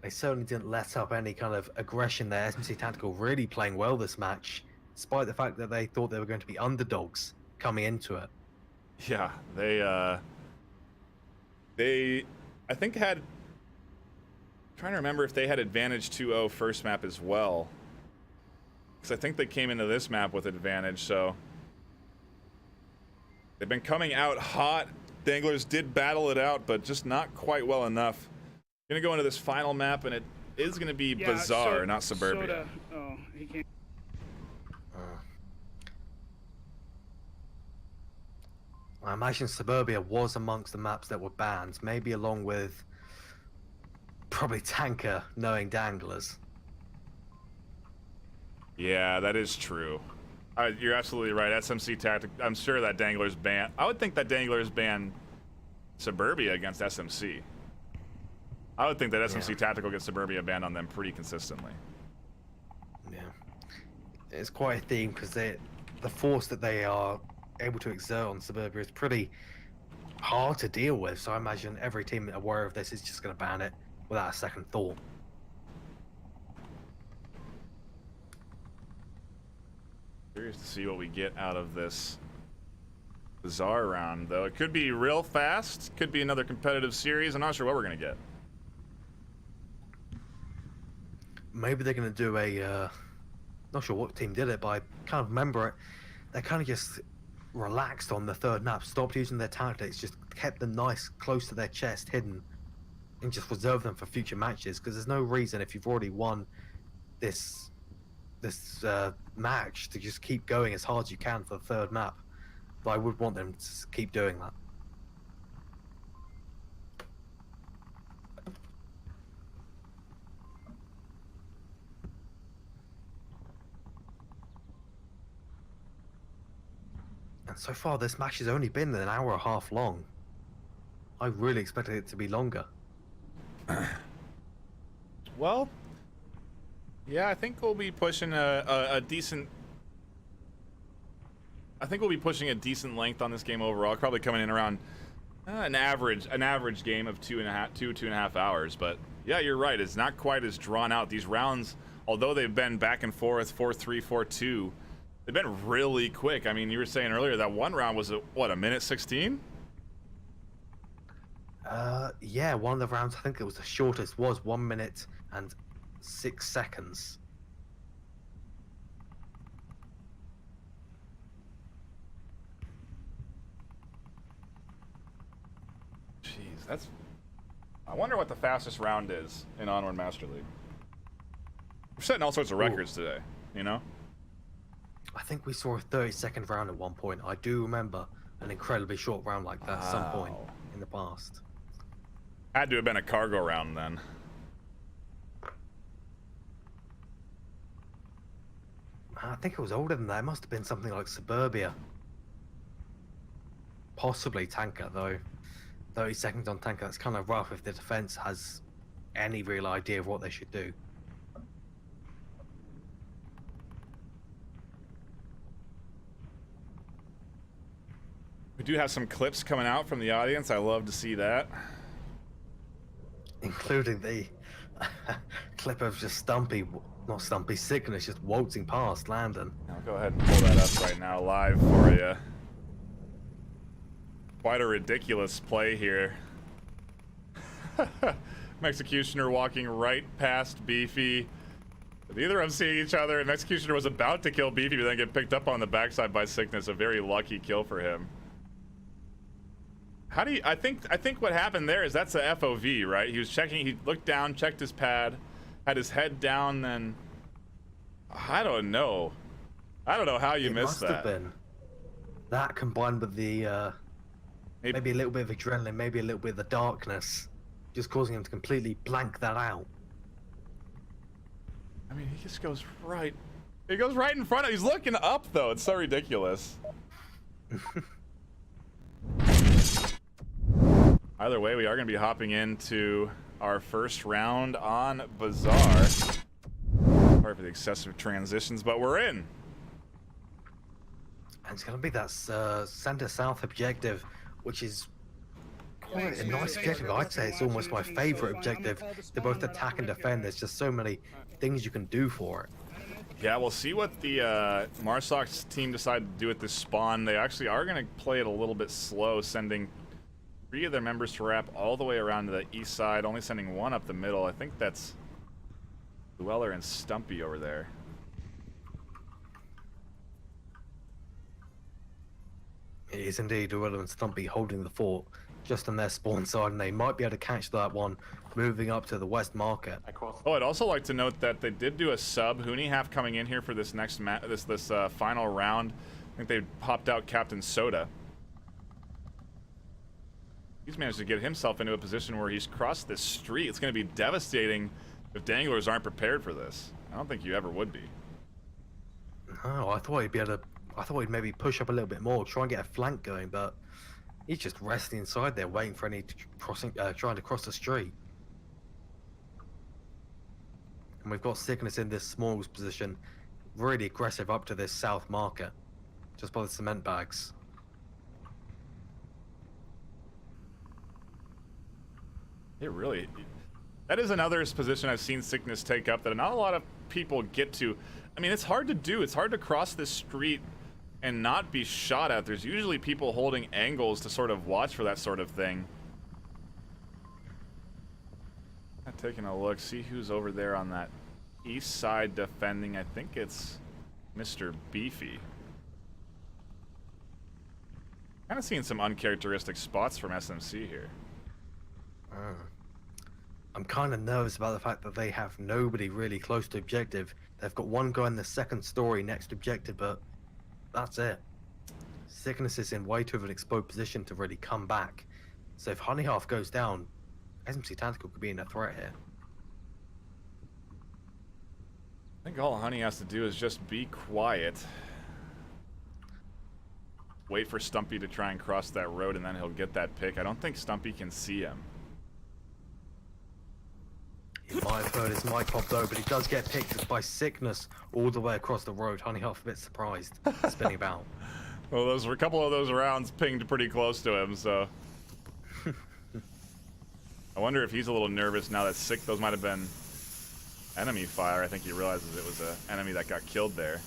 They certainly didn't let up any kind of aggression there. SMC Tactical really playing well this match, despite the fact that they thought they were going to be underdogs coming into it. Yeah, they I think had, trying to remember if they had advantage 2-0 first map as well. Because I think they came into this map with advantage, so they've been coming out hot. Danglers did battle it out, but just not quite well enough. Gonna go into this final map, and it is gonna be Bazaar, not Suburbia. Oh, he can't. I imagine Suburbia was amongst the maps that were banned, maybe along with probably Tanker knowing Danglers. Yeah, that is true. You're absolutely right. SMC Tactic. I'm sure that Danglers ban. I would think that Danglers ban Suburbia against SMC. I would think that SMC Tactical gets Suburbia banned on them pretty consistently. Yeah, it's quite a theme because the force that they are able to exert on Suburbia is pretty hard to deal with. So I imagine every team aware of this is just going to ban it without a second thought. Curious to see what we get out of this Bazaar round, though. It could be real fast. Could be another competitive series. I'm not sure what we're gonna get. Maybe they're going to do a, not sure what team did it, but I kind of remember it. They kind of just relaxed on the third map, stopped using their tactics, just kept them nice, close to their chest, hidden, and just reserved them for future matches. Because there's no reason, if you've already won this match, to just keep going as hard as you can for the third map. But I would want them to keep doing that. And so far, this match has only been an hour and a half long. I really expected it to be longer. Well, yeah, I think we'll be pushing a decent I think we'll be pushing a decent length on this game overall. Probably coming in around an average game of 2.5 hours. But yeah, you're right. It's not quite as drawn out. These rounds, although they've been back and forth, 4-3, 4-2, they've been really quick. I mean, you were saying earlier that one round was what, a minute 16? Yeah, one of the rounds, I think it was the shortest, was 1 minute and 6 seconds. Jeez, that's... I wonder what the fastest round is in Onward Master League. We're setting all sorts of records today, you know? I think we saw a 30-second round at one point. I do remember an incredibly short round like that at some point in the past. Had to have been a cargo round then. I think it was older than that. It must have been something like Suburbia. Possibly Tanker, though. 30 seconds on Tanker, that's kind of rough if the defense has any real idea of what they should do. We do have some clips coming out from the audience. I love to see that. Including the clip of just Sickness just waltzing past Landon. I'll go ahead and pull that up right now live for you. Quite a ridiculous play here. Executioner walking right past Beefy. Neither of them seeing each other, and Executioner was about to kill Beefy, but then get picked up on the backside by Sickness. A very lucky kill for him. How do you, I think what happened there is that's a FOV, right? He was checking, he looked down, checked his pad, had his head down, then I don't know how you missed that. It must have been that combined with the maybe a little bit of adrenaline, maybe a little bit of the darkness, just causing him to completely blank that out. I mean, he just goes right. He goes right in front of. He's looking up though. It's so ridiculous. Either way, we are going to be hopping into our first round on Bazaar. Sorry for the excessive transitions, but we're in. And it's going to be that center-south objective, which is quite a nice objective. I'd say it's almost my favorite objective to both attack and defend. There's just so many things you can do for it. Yeah, we'll see what the Marsoc's team decide to do with this spawn. They actually are going to play it a little bit slow, sending 3 of their members to wrap all the way around to the east side, only sending 1 up the middle. I think that's Dweller and Stumpy over there. It is indeed Dweller and Stumpy holding the fort just on their spawn side, and they might be able to catch that one moving up to the west market. Oh, I'd also like to note that they did do a sub. Hooney half coming in here for this next final round. I think they popped out Captain Soda. He's managed to get himself into a position where he's crossed this street. It's going to be devastating if Danglers aren't prepared for this. I don't think you ever would be. No, I thought he'd be able to. I thought he'd maybe push up a little bit more, try and get a flank going, but he's just resting inside there, waiting for any trying to cross the street. And we've got Sickness in this small position, really aggressive up to this south market, just by the cement bags. It really... That is another position I've seen Sickness take up that not a lot of people get to. I mean, it's hard to do. It's hard to cross this street and not be shot at. There's usually people holding angles to sort of watch for that sort of thing. Taking a look, see who's over there on that east side defending. I think it's Mr. Beefy. Kind of seeing some uncharacteristic spots from SMC here. I'm kind of nervous about the fact that they have nobody really close to objective. They've got one guy in the second story next to objective, but that's it. Sickness is in way too of an exposed position to really come back. So if Honey Half goes down, SMC Tactical could be in a threat here. I think all Honey has to do is just be quiet. Wait for Stumpy to try and cross that road, and then he'll get that pick. I don't think Stumpy can see him. He might have heard his mic pop though, but he does get picked by Sickness all the way across the road. Honey Half a bit surprised, spinning about. Well, those were a couple of those rounds pinged pretty close to him, so. I wonder if he's a little nervous now that those might have been enemy fire. I think he realizes it was an enemy that got killed there.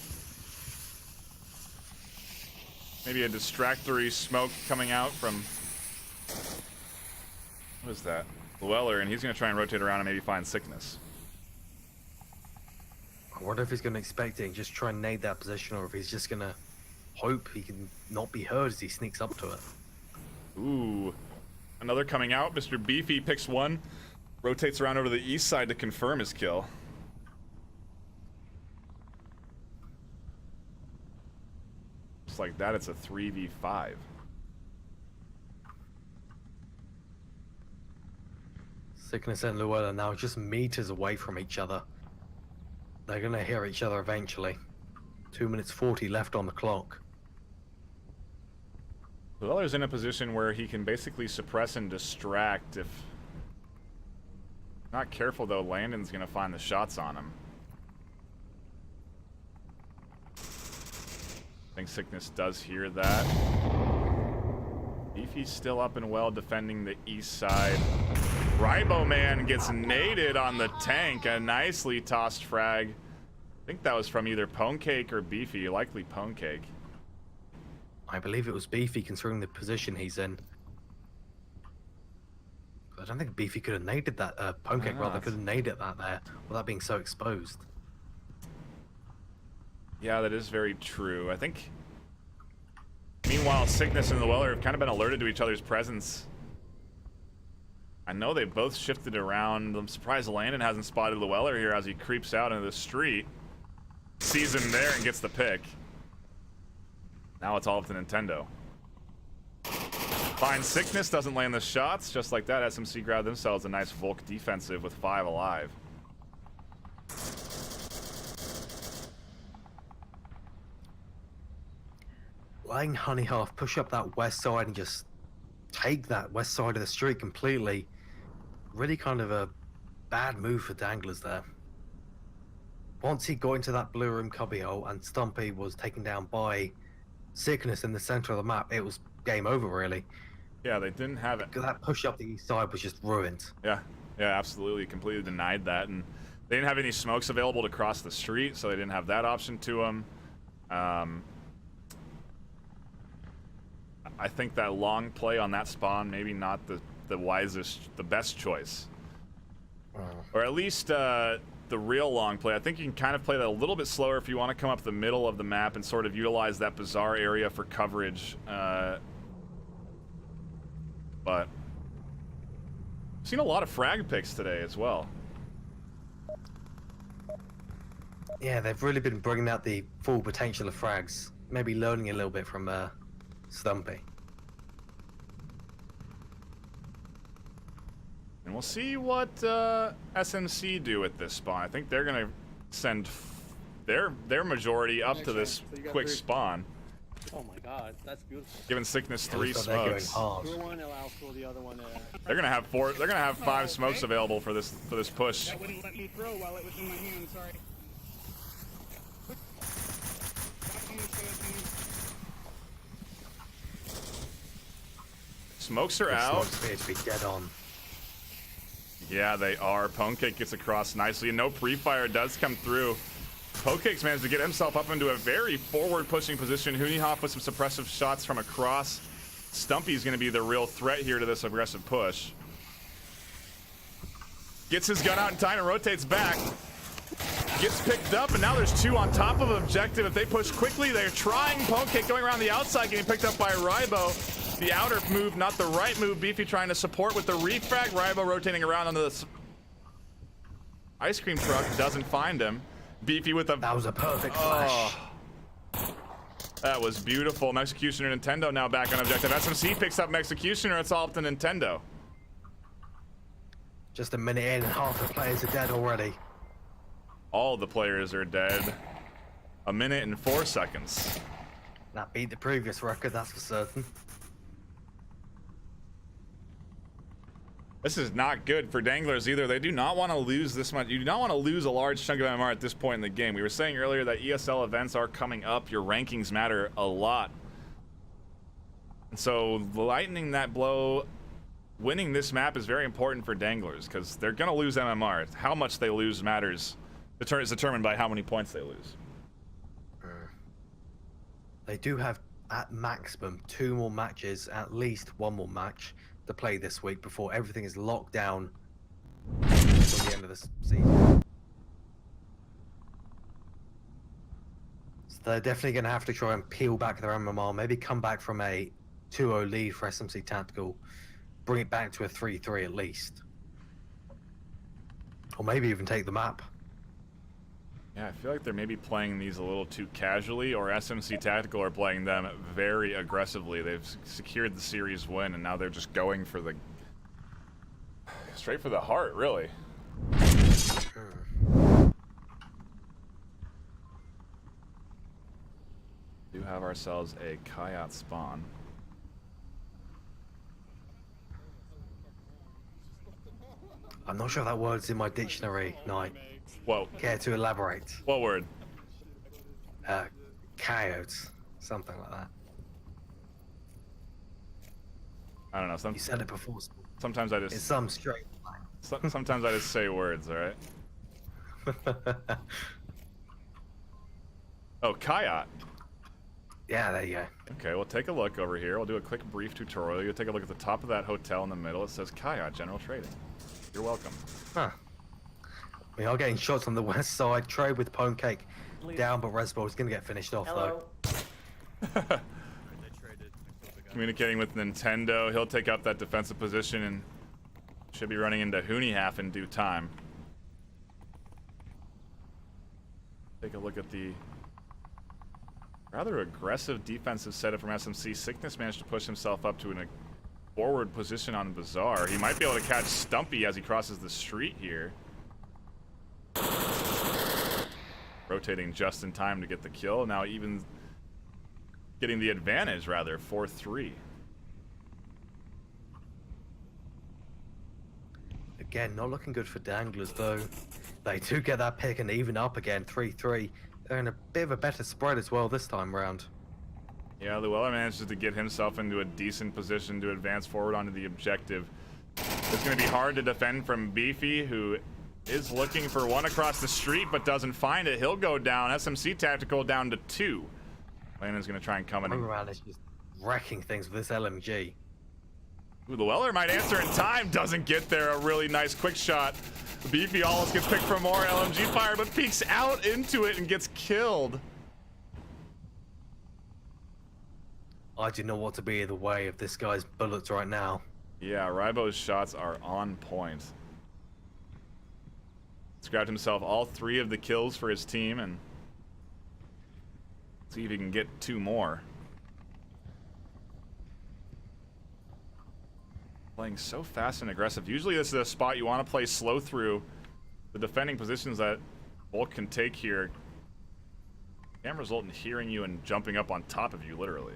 Maybe a distractory smoke coming out from... What is that? Llewellyn, and he's going to try and rotate around and maybe find Sickness. I wonder if he's going to expect it and just try and nade that position, or if he's just going to hope he can not be heard as he sneaks up to it. Ooh. Another coming out. Mr. Beefy picks one. Rotates around over to the east side to confirm his kill. Just like that, it's a 3v5. Sickness and Llewellyn now just meters away from each other. They're going to hear each other eventually. 2 minutes 40 left on the clock. Llewellyn's in a position where he can basically suppress and distract if... Not careful though, Landon's going to find the shots on him. I think Sickness does hear that. Beefy's still up and well defending the east side. Ribo Man gets naded on the tank. A nicely tossed frag. I think that was from either Pwnecake or Beefy, likely Pwnecake. I believe it was Beefy considering the position he's in. I don't think Beefy could have naded that, Pwnecake rather could have naded that there without being so exposed. Yeah, that is very true. I think... Meanwhile, Sickness and Llewellyn have kind of been alerted to each other's presence. I know they both shifted around. I'm surprised Landon hasn't spotted Llewellyn here as he creeps out into the street. Sees him there and gets the pick. Now it's all up to Nintendo. Finds Sickness, doesn't land the shots. Just like that, SMC grabbed themselves a nice Volk defensive with 5 alive. Letting Honey Half push up that west side and just take that west side of the street completely. Really kind of a bad move for Danglers there. Once he got into that blue room cubbyhole and Stumpy was taken down by Sickness in the center of the map, it was game over really. Yeah, they didn't have it. That push up the east side was just ruined. Yeah, absolutely. Completely denied that. And they didn't have any smokes available to cross the street, so they didn't have that option to them. I think that long play on that spawn, maybe not the wisest, the best choice. Or at least the real long play. I think you can kind of play that a little bit slower if you want to come up the middle of the map and sort of utilize that bizarre area for coverage. But I've seen a lot of frag picks today as well. Yeah, they've really been bringing out the full potential of frags. Maybe learning a little bit from Stumpy. And we'll see what SMC do at this spawn. I think they're going to send their majority up to this quick spawn. Oh my god, that's beautiful. Giving Sickness Yeah, 3 looks like they're going smokes. hard. Blue one allows for the other one. They're gonna have 4. They're gonna have 5 smokes available for this push. That wouldn't let me throw while it was in my hand, sorry. Smokes are The out. smokes appear to be dead on. Yeah, they are. Pwnecake gets across nicely, and no pre-fire does come through. Pwncake's managed to get himself up into a very forward-pushing position. Hooneyhoff with some suppressive shots from across. Stumpy's going to be the real threat here to this aggressive push. Gets his gun out in time and rotates back. Gets picked up, and now there's 2 on top of objective. If they push quickly, they're trying. Pwnecake going around the outside, getting picked up by Ribo. The outer move, not the right move. Beefy trying to support with the refrag. Ribo rotating around onto the ice cream truck, doesn't find him. Beefy with a... That was a perfect flash. That was beautiful. Executioner Nintendo now back on objective. SMC picks up Executioner. It's all up to Nintendo. Just a minute in and half the players are dead already. All the players are dead. 1 minute and 4 seconds. That beat the previous record, that's for certain. This is not good for Danglers either. They do not want to lose this much. You do not want to lose a large chunk of MMR at this point in the game. We were saying earlier that ESL events are coming up. Your rankings matter a lot. And so lightening that blow, winning this map is very important for Danglers because they're going to lose MMR. How much they lose matters. The turn is determined by how many points they lose. They do have at maximum 2 more matches, at least 1 more match to play this week before everything is locked down until the end of the season. So they're definitely going to have to try and peel back their MMR, maybe come back from a 2-0 lead for SMC Tactical, bring it back to a 3-3 at least. Or maybe even take the map. Yeah, I feel like they're maybe playing these a little too casually, or SMC Tactical are playing them very aggressively. They've secured the series win, and now they're just going for the... straight for the heart, really. Do have ourselves a Coyote spawn. I'm not sure if that word's in my dictionary, Knight. Whoa. Care to elaborate? What word? Coyotes. Something like that. I don't know. You said it before. Sometimes I It's just... some straight sometimes I just say words, alright? line. Oh, Coyote. Yeah, there you go. Okay, we'll take a look over here. We'll do a quick brief tutorial. You'll take a look at the top of that hotel in the middle. It says Coyote General Trading. You're welcome. Huh. We are getting shots on the west side. Trade with Pone Cake down, but Resball is going to get finished off, though. Communicating with Nintendo. He'll take up that defensive position and should be running into Hooney half in due time. Take a look at the rather aggressive defensive setup from SMC. Sickness managed to push himself up to a forward position on Bazaar. He might be able to catch Stumpy as he crosses the street here. Rotating just in time to get the kill. Now even getting the advantage, rather, 4-3. Again, not looking good for Danglers, though. They do get that pick and even up again, 3-3. They're in a bit of a better spread as well this time round. Yeah, Llewellyn manages to get himself into a decent position to advance forward onto the objective. It's going to be hard to defend from Beefy, who is looking for one across the street but doesn't find it. He'll go down. SMC Tactical down to 2. Landon's going to try and come in. Overall, is just wrecking things with this LMG. Ooh, Llewellyn might answer in time. Doesn't get there. A really nice quick shot. Beefy almost gets picked for more LMG fire, but peeks out into it and gets killed. I do not want to be in the way of this guy's bullets right now. Yeah, Rybo's shots are on point. He's grabbed himself all 3 of the kills for his team and see if he can get 2 more. Playing so fast and aggressive. Usually this is a spot you want to play slow through. The defending positions that Volk can take here can result in hearing you and jumping up on top of you, literally.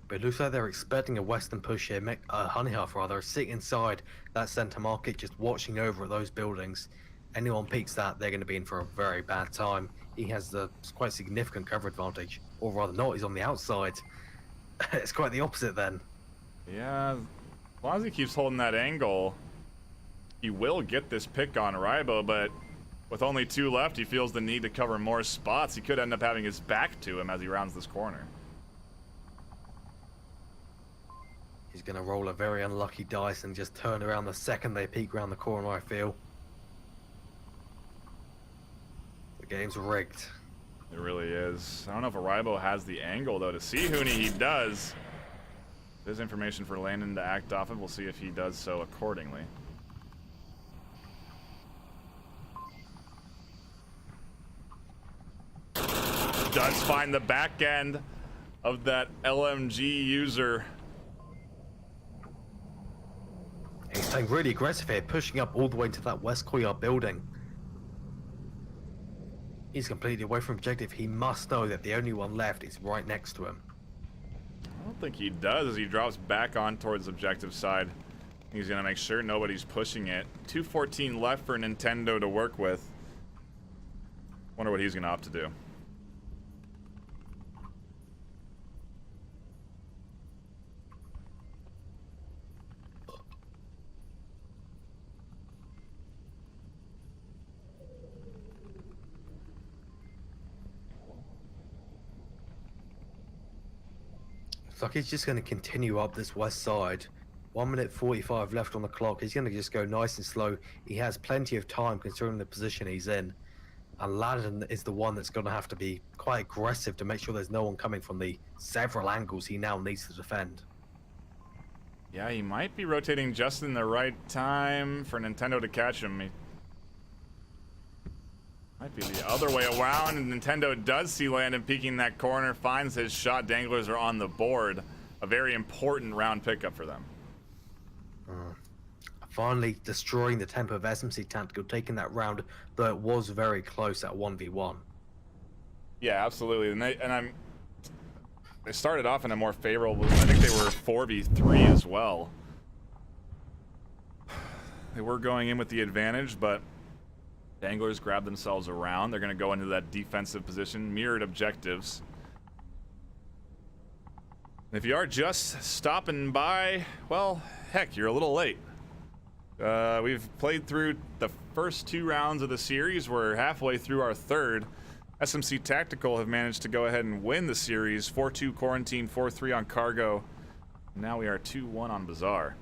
But it looks like they're expecting a western push here. Honeyhuff, rather, sitting inside that center market, just watching over at those buildings. Anyone peeks that, they're going to be in for a very bad time. He has the quite significant cover advantage. Or rather not, he's on the outside. It's quite the opposite then. Yeah, as long as he keeps holding that angle, he will get this pick on Rybo, but with only 2 left, he feels the need to cover more spots. He could end up having his back to him as he rounds this corner. He's going to roll a very unlucky dice and just turn around the second they peek around the corner, I feel. The game's rigged. It really is. I don't know if Rybo has the angle, though. To see Hooney, he does. There's information for Landon to act off of. We'll see if he does so accordingly. Does find the back end of that LMG user. He's playing really aggressive here, pushing up all the way to that West Courtyard building. He's completely away from objective. He must know that the only one left is right next to him. I don't think he does as he drops back on towards the objective side. He's going to make sure nobody's pushing it. 2:14 left for Nintendo to work with. Wonder what he's going to opt to do. Looks like he's just going to continue up this west side. 1 minute 45 left on the clock. He's going to just go nice and slow. He has plenty of time considering the position he's in. And Aladdin is the one that's going to have to be quite aggressive to make sure there's no one coming from the several angles he now needs to defend. Yeah, he might be rotating just in the right time for Nintendo to catch him. He might be the other way around, and Nintendo does see Landon peeking that corner, finds his shot. Danglers are on the board. A very important round pickup for them. Finally destroying the tempo of SMC Tactical, taking that round, though it was very close at 1v1. Yeah, absolutely. And they started off in a more favorable. I think they were 4v3 as well. They were going in with the advantage, but Danglers grabbed themselves around. They're going to go into that defensive position, mirrored objectives. And if you are just stopping by, well, heck, you're a little late. We've played through the first 2 rounds of the series. We're halfway through our third. SMC Tactical have managed to go ahead and win the series. 4-2 Quarantine, 4-3 on Cargo. Now we are 2-1 on Bazaar.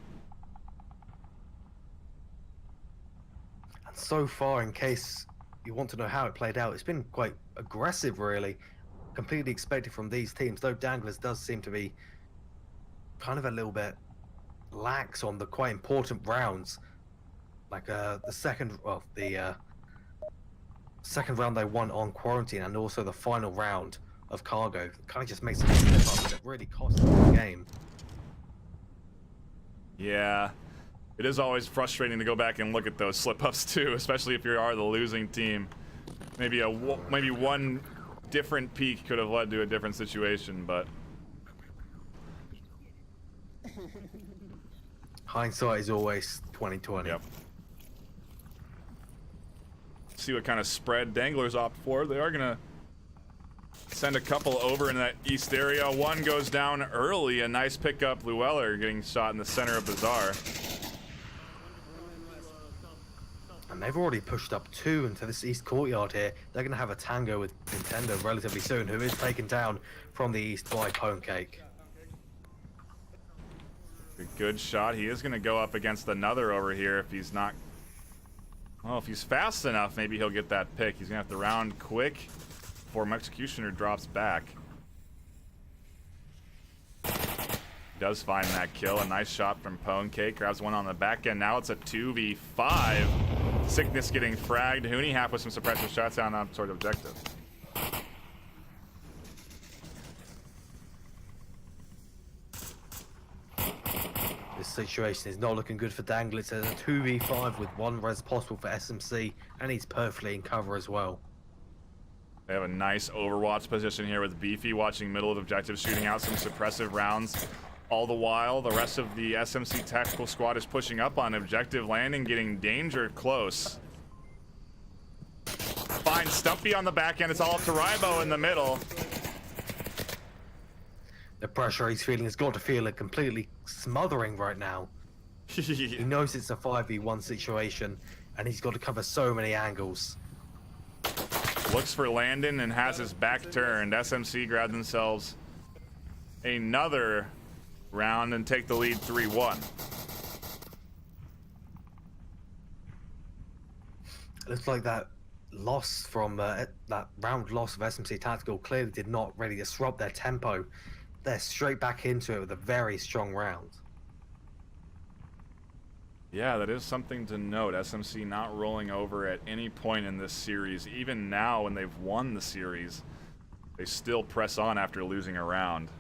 And so far, in case you want to know how it played out, it's been quite aggressive, really. Completely expected from these teams, though Danglers does seem to be kind of a little bit lax on the quite important rounds. Like the second round they won on Quarantine, and also the final round of Cargo. Kind of just makes it slip up that really cost them the game. Yeah, it is always frustrating to go back and look at those slip-ups too, especially if you are the losing team. Maybe one different peak could have led to a different situation, but Hindsight is always 2020. yep. See what kind of spread Danglers opt for. They are gonna send a couple over in that east area. One goes down early. A nice pickup. Llewellyn getting shot in the center of Bazaar. And they've already pushed up 2 into this east courtyard here. They're going to have a tango with Nintendo relatively soon, who is taken down from the east by Pwnecake. A good shot. He is going to go up against another over here if he's not... Well, if he's fast enough, maybe he'll get that pick. He's going to have to round quick before Executioner drops back. He does find that kill. A nice shot from Pwnecake. Grabs one on the back end. Now it's a 2v5. Sickness getting fragged. Hooney half with some suppressive shots down on sort of objective. This situation is not looking good for Danglers. There's a 2v5 with 1 res possible for SMC, and he's perfectly in cover as well. They have a nice overwatch position here with Beefy watching middle of objective, shooting out some suppressive rounds. All the while, the rest of the SMC tactical squad is pushing up on objective landing, getting danger close. Finds Stumpy on the back end. It's all up to Rybo in the middle. The pressure he's feeling has got to feel it completely smothering right now. He knows it's a 5v1 situation, and he's got to cover so many angles. Looks for Landon and has his back turned. SMC grab themselves another round and take the lead 3-1. Looks like that loss from that round loss of SMC Tactical clearly did not really disrupt their tempo. They're straight back into it with a very strong round. Yeah, that is something to note. SMC not rolling over at any point in this series. Even now, when they've won the series, they still press on after losing a round.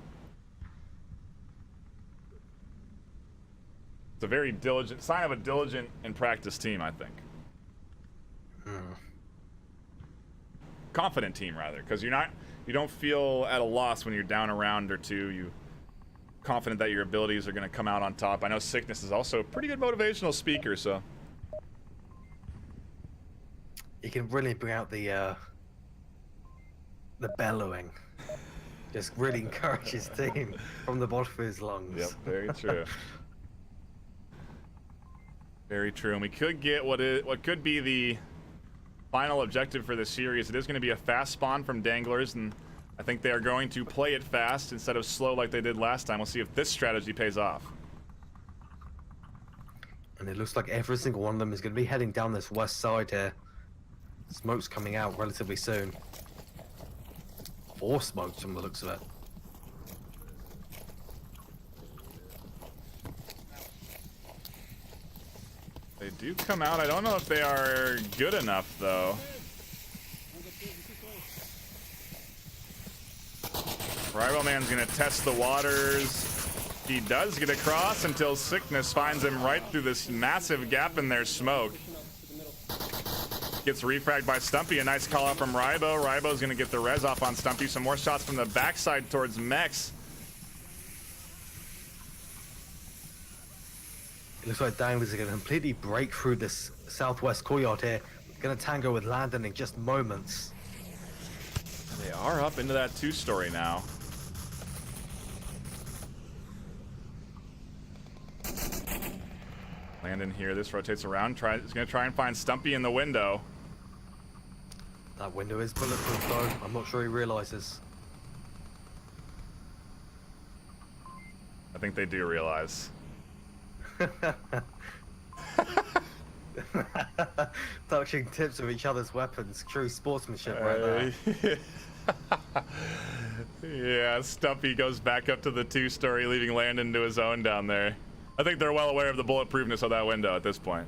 It's a very diligent sign of a diligent and practiced team, I think. Confident team, rather, because you don't feel at a loss when you're down a round or two. You confident that your abilities are going to come out on top. I know Sickness is also a pretty good motivational speaker, so He can really bring out the bellowing. Just really encourage his team from the bottom of his lungs. yep, very true. Very true. And we could get what could be the final objective for this series. It is going to be a fast spawn from Danglers, and I think they are going to play it fast instead of slow like they did last time. We'll see if this strategy pays off. And it looks like every single one of them is going to be heading down this west side here. Smoke's coming out relatively soon. 4 smokes from the looks of it. They do come out. I don't know if they are good enough, though. Rival Man's going to test the waters. He does get across until Sickness finds him right through this massive gap in their smoke. Gets refragged by Stumpy. A nice call out from Rybo. Rybo's going to get the res off on Stumpy. Some more shots from the backside towards Mex. It looks like Danglers are going to completely break through this southwest courtyard here. Going to tango with Landon in just moments. They are up into that 2-story now. Landon here. This rotates around. He's going to try and find Stumpy in the window. That window is bulletproof though. I'm not sure he realizes. I think they do realize. Touching tips of each other's weapons. True sportsmanship right there. Yeah, Stumpy goes back up to the 2-story, leaving Landon to his own down there. I think they're well aware of the bulletproofness of that window at this point.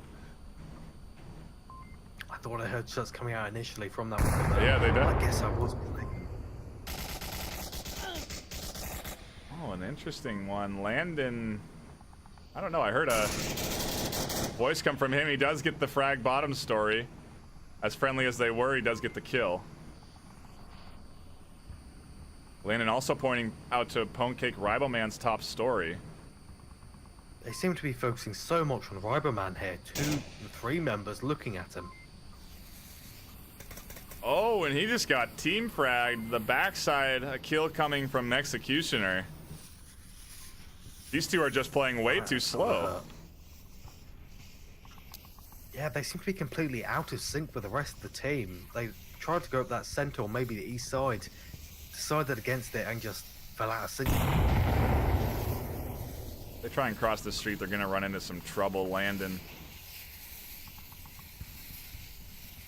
I thought I heard shots coming out initially from that window. Yeah, they did. I guess I was playing. Oh, an interesting one. Landon, I don't know. I heard a voice come from him. He does get the frag bottom story. As friendly as they were, he does get the kill. Landon also pointing out to Pwnecake Riboman's top story. They seem to be focusing so much on Riboman here. 2 and 3 members looking at him. Oh, and he just got team fragged. The backside, a kill coming from Executioner. These two are just playing way too slow. Yeah, they seem to be completely out of sync with the rest of the team. They tried to go up that center or maybe the east side, decided against it and just fell out of sync. They try and cross the street, they're gonna run into some trouble. Landon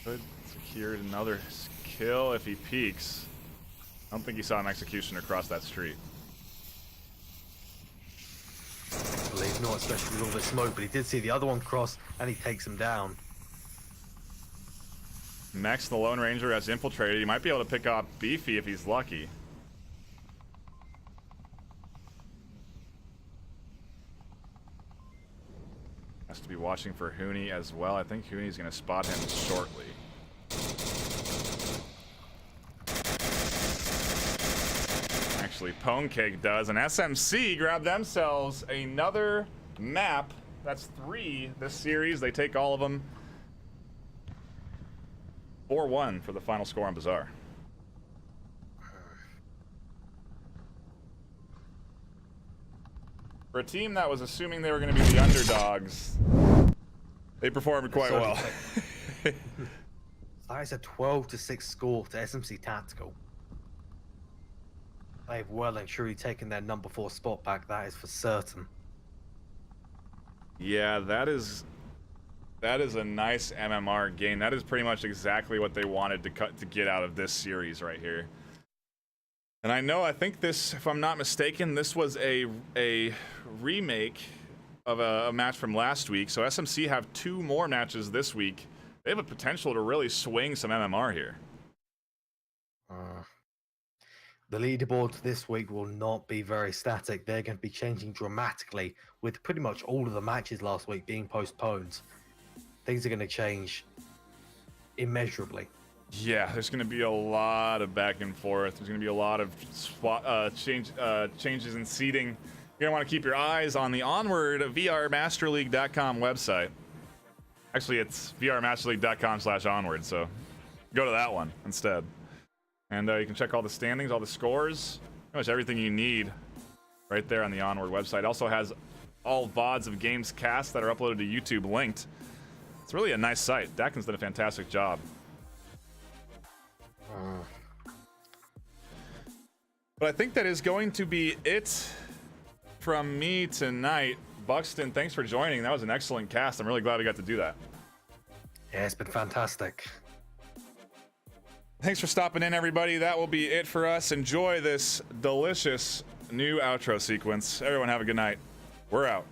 could secured another kill if he peeks. I don't think he saw an Executioner cross that street. I believe not, especially with all the smoke, but he did see the other one cross and he takes him down. Mex, the Lone Ranger, has infiltrated. He might be able to pick up Beefy if he's lucky. Has to be watching for Hooney as well. I think Hooney's going to spot him shortly. Actually, Pwnecake does. And SMC grab themselves another map. That's 3 this series. They take all of them. 4-1 for the final score on Bazaar. For a team that was assuming they were going to be the underdogs, they performed quite well. That is a 12-6 score to SMC Tactical. They've well and truly taken their number 4 spot back, that is for certain. Yeah, that is a nice MMR game. That is pretty much exactly what they wanted to get out of this series right here. And I think this, if I'm not mistaken, this was a remake of a match from last week. So SMC have 2 more matches this week. They have a potential to really swing some MMR here. The leaderboard this week will not be very static. They're going to be changing dramatically with pretty much all of the matches last week being postponed. Things are going to change immeasurably. Yeah, there's going to be a lot of back and forth. There's going to be a lot of changes in seating. You're going to want to keep your eyes on the Onward VRMasterLeague.com website. Actually, it's VRMasterLeague.com/onward, so go to that one instead. And you can check all the standings, all the scores, pretty much everything you need right there on the Onward website. It also has all VODs of games cast that are uploaded to YouTube linked. It's really a nice site. Dakin's done a fantastic job. But I think that is going to be it from me tonight. Buxton, thanks for joining. That was an excellent cast. I'm really glad we got to do that. Yeah, it's been fantastic. Thanks for stopping in, everybody. That will be it for us. Enjoy this delicious new outro sequence. Everyone have a good night. We're out.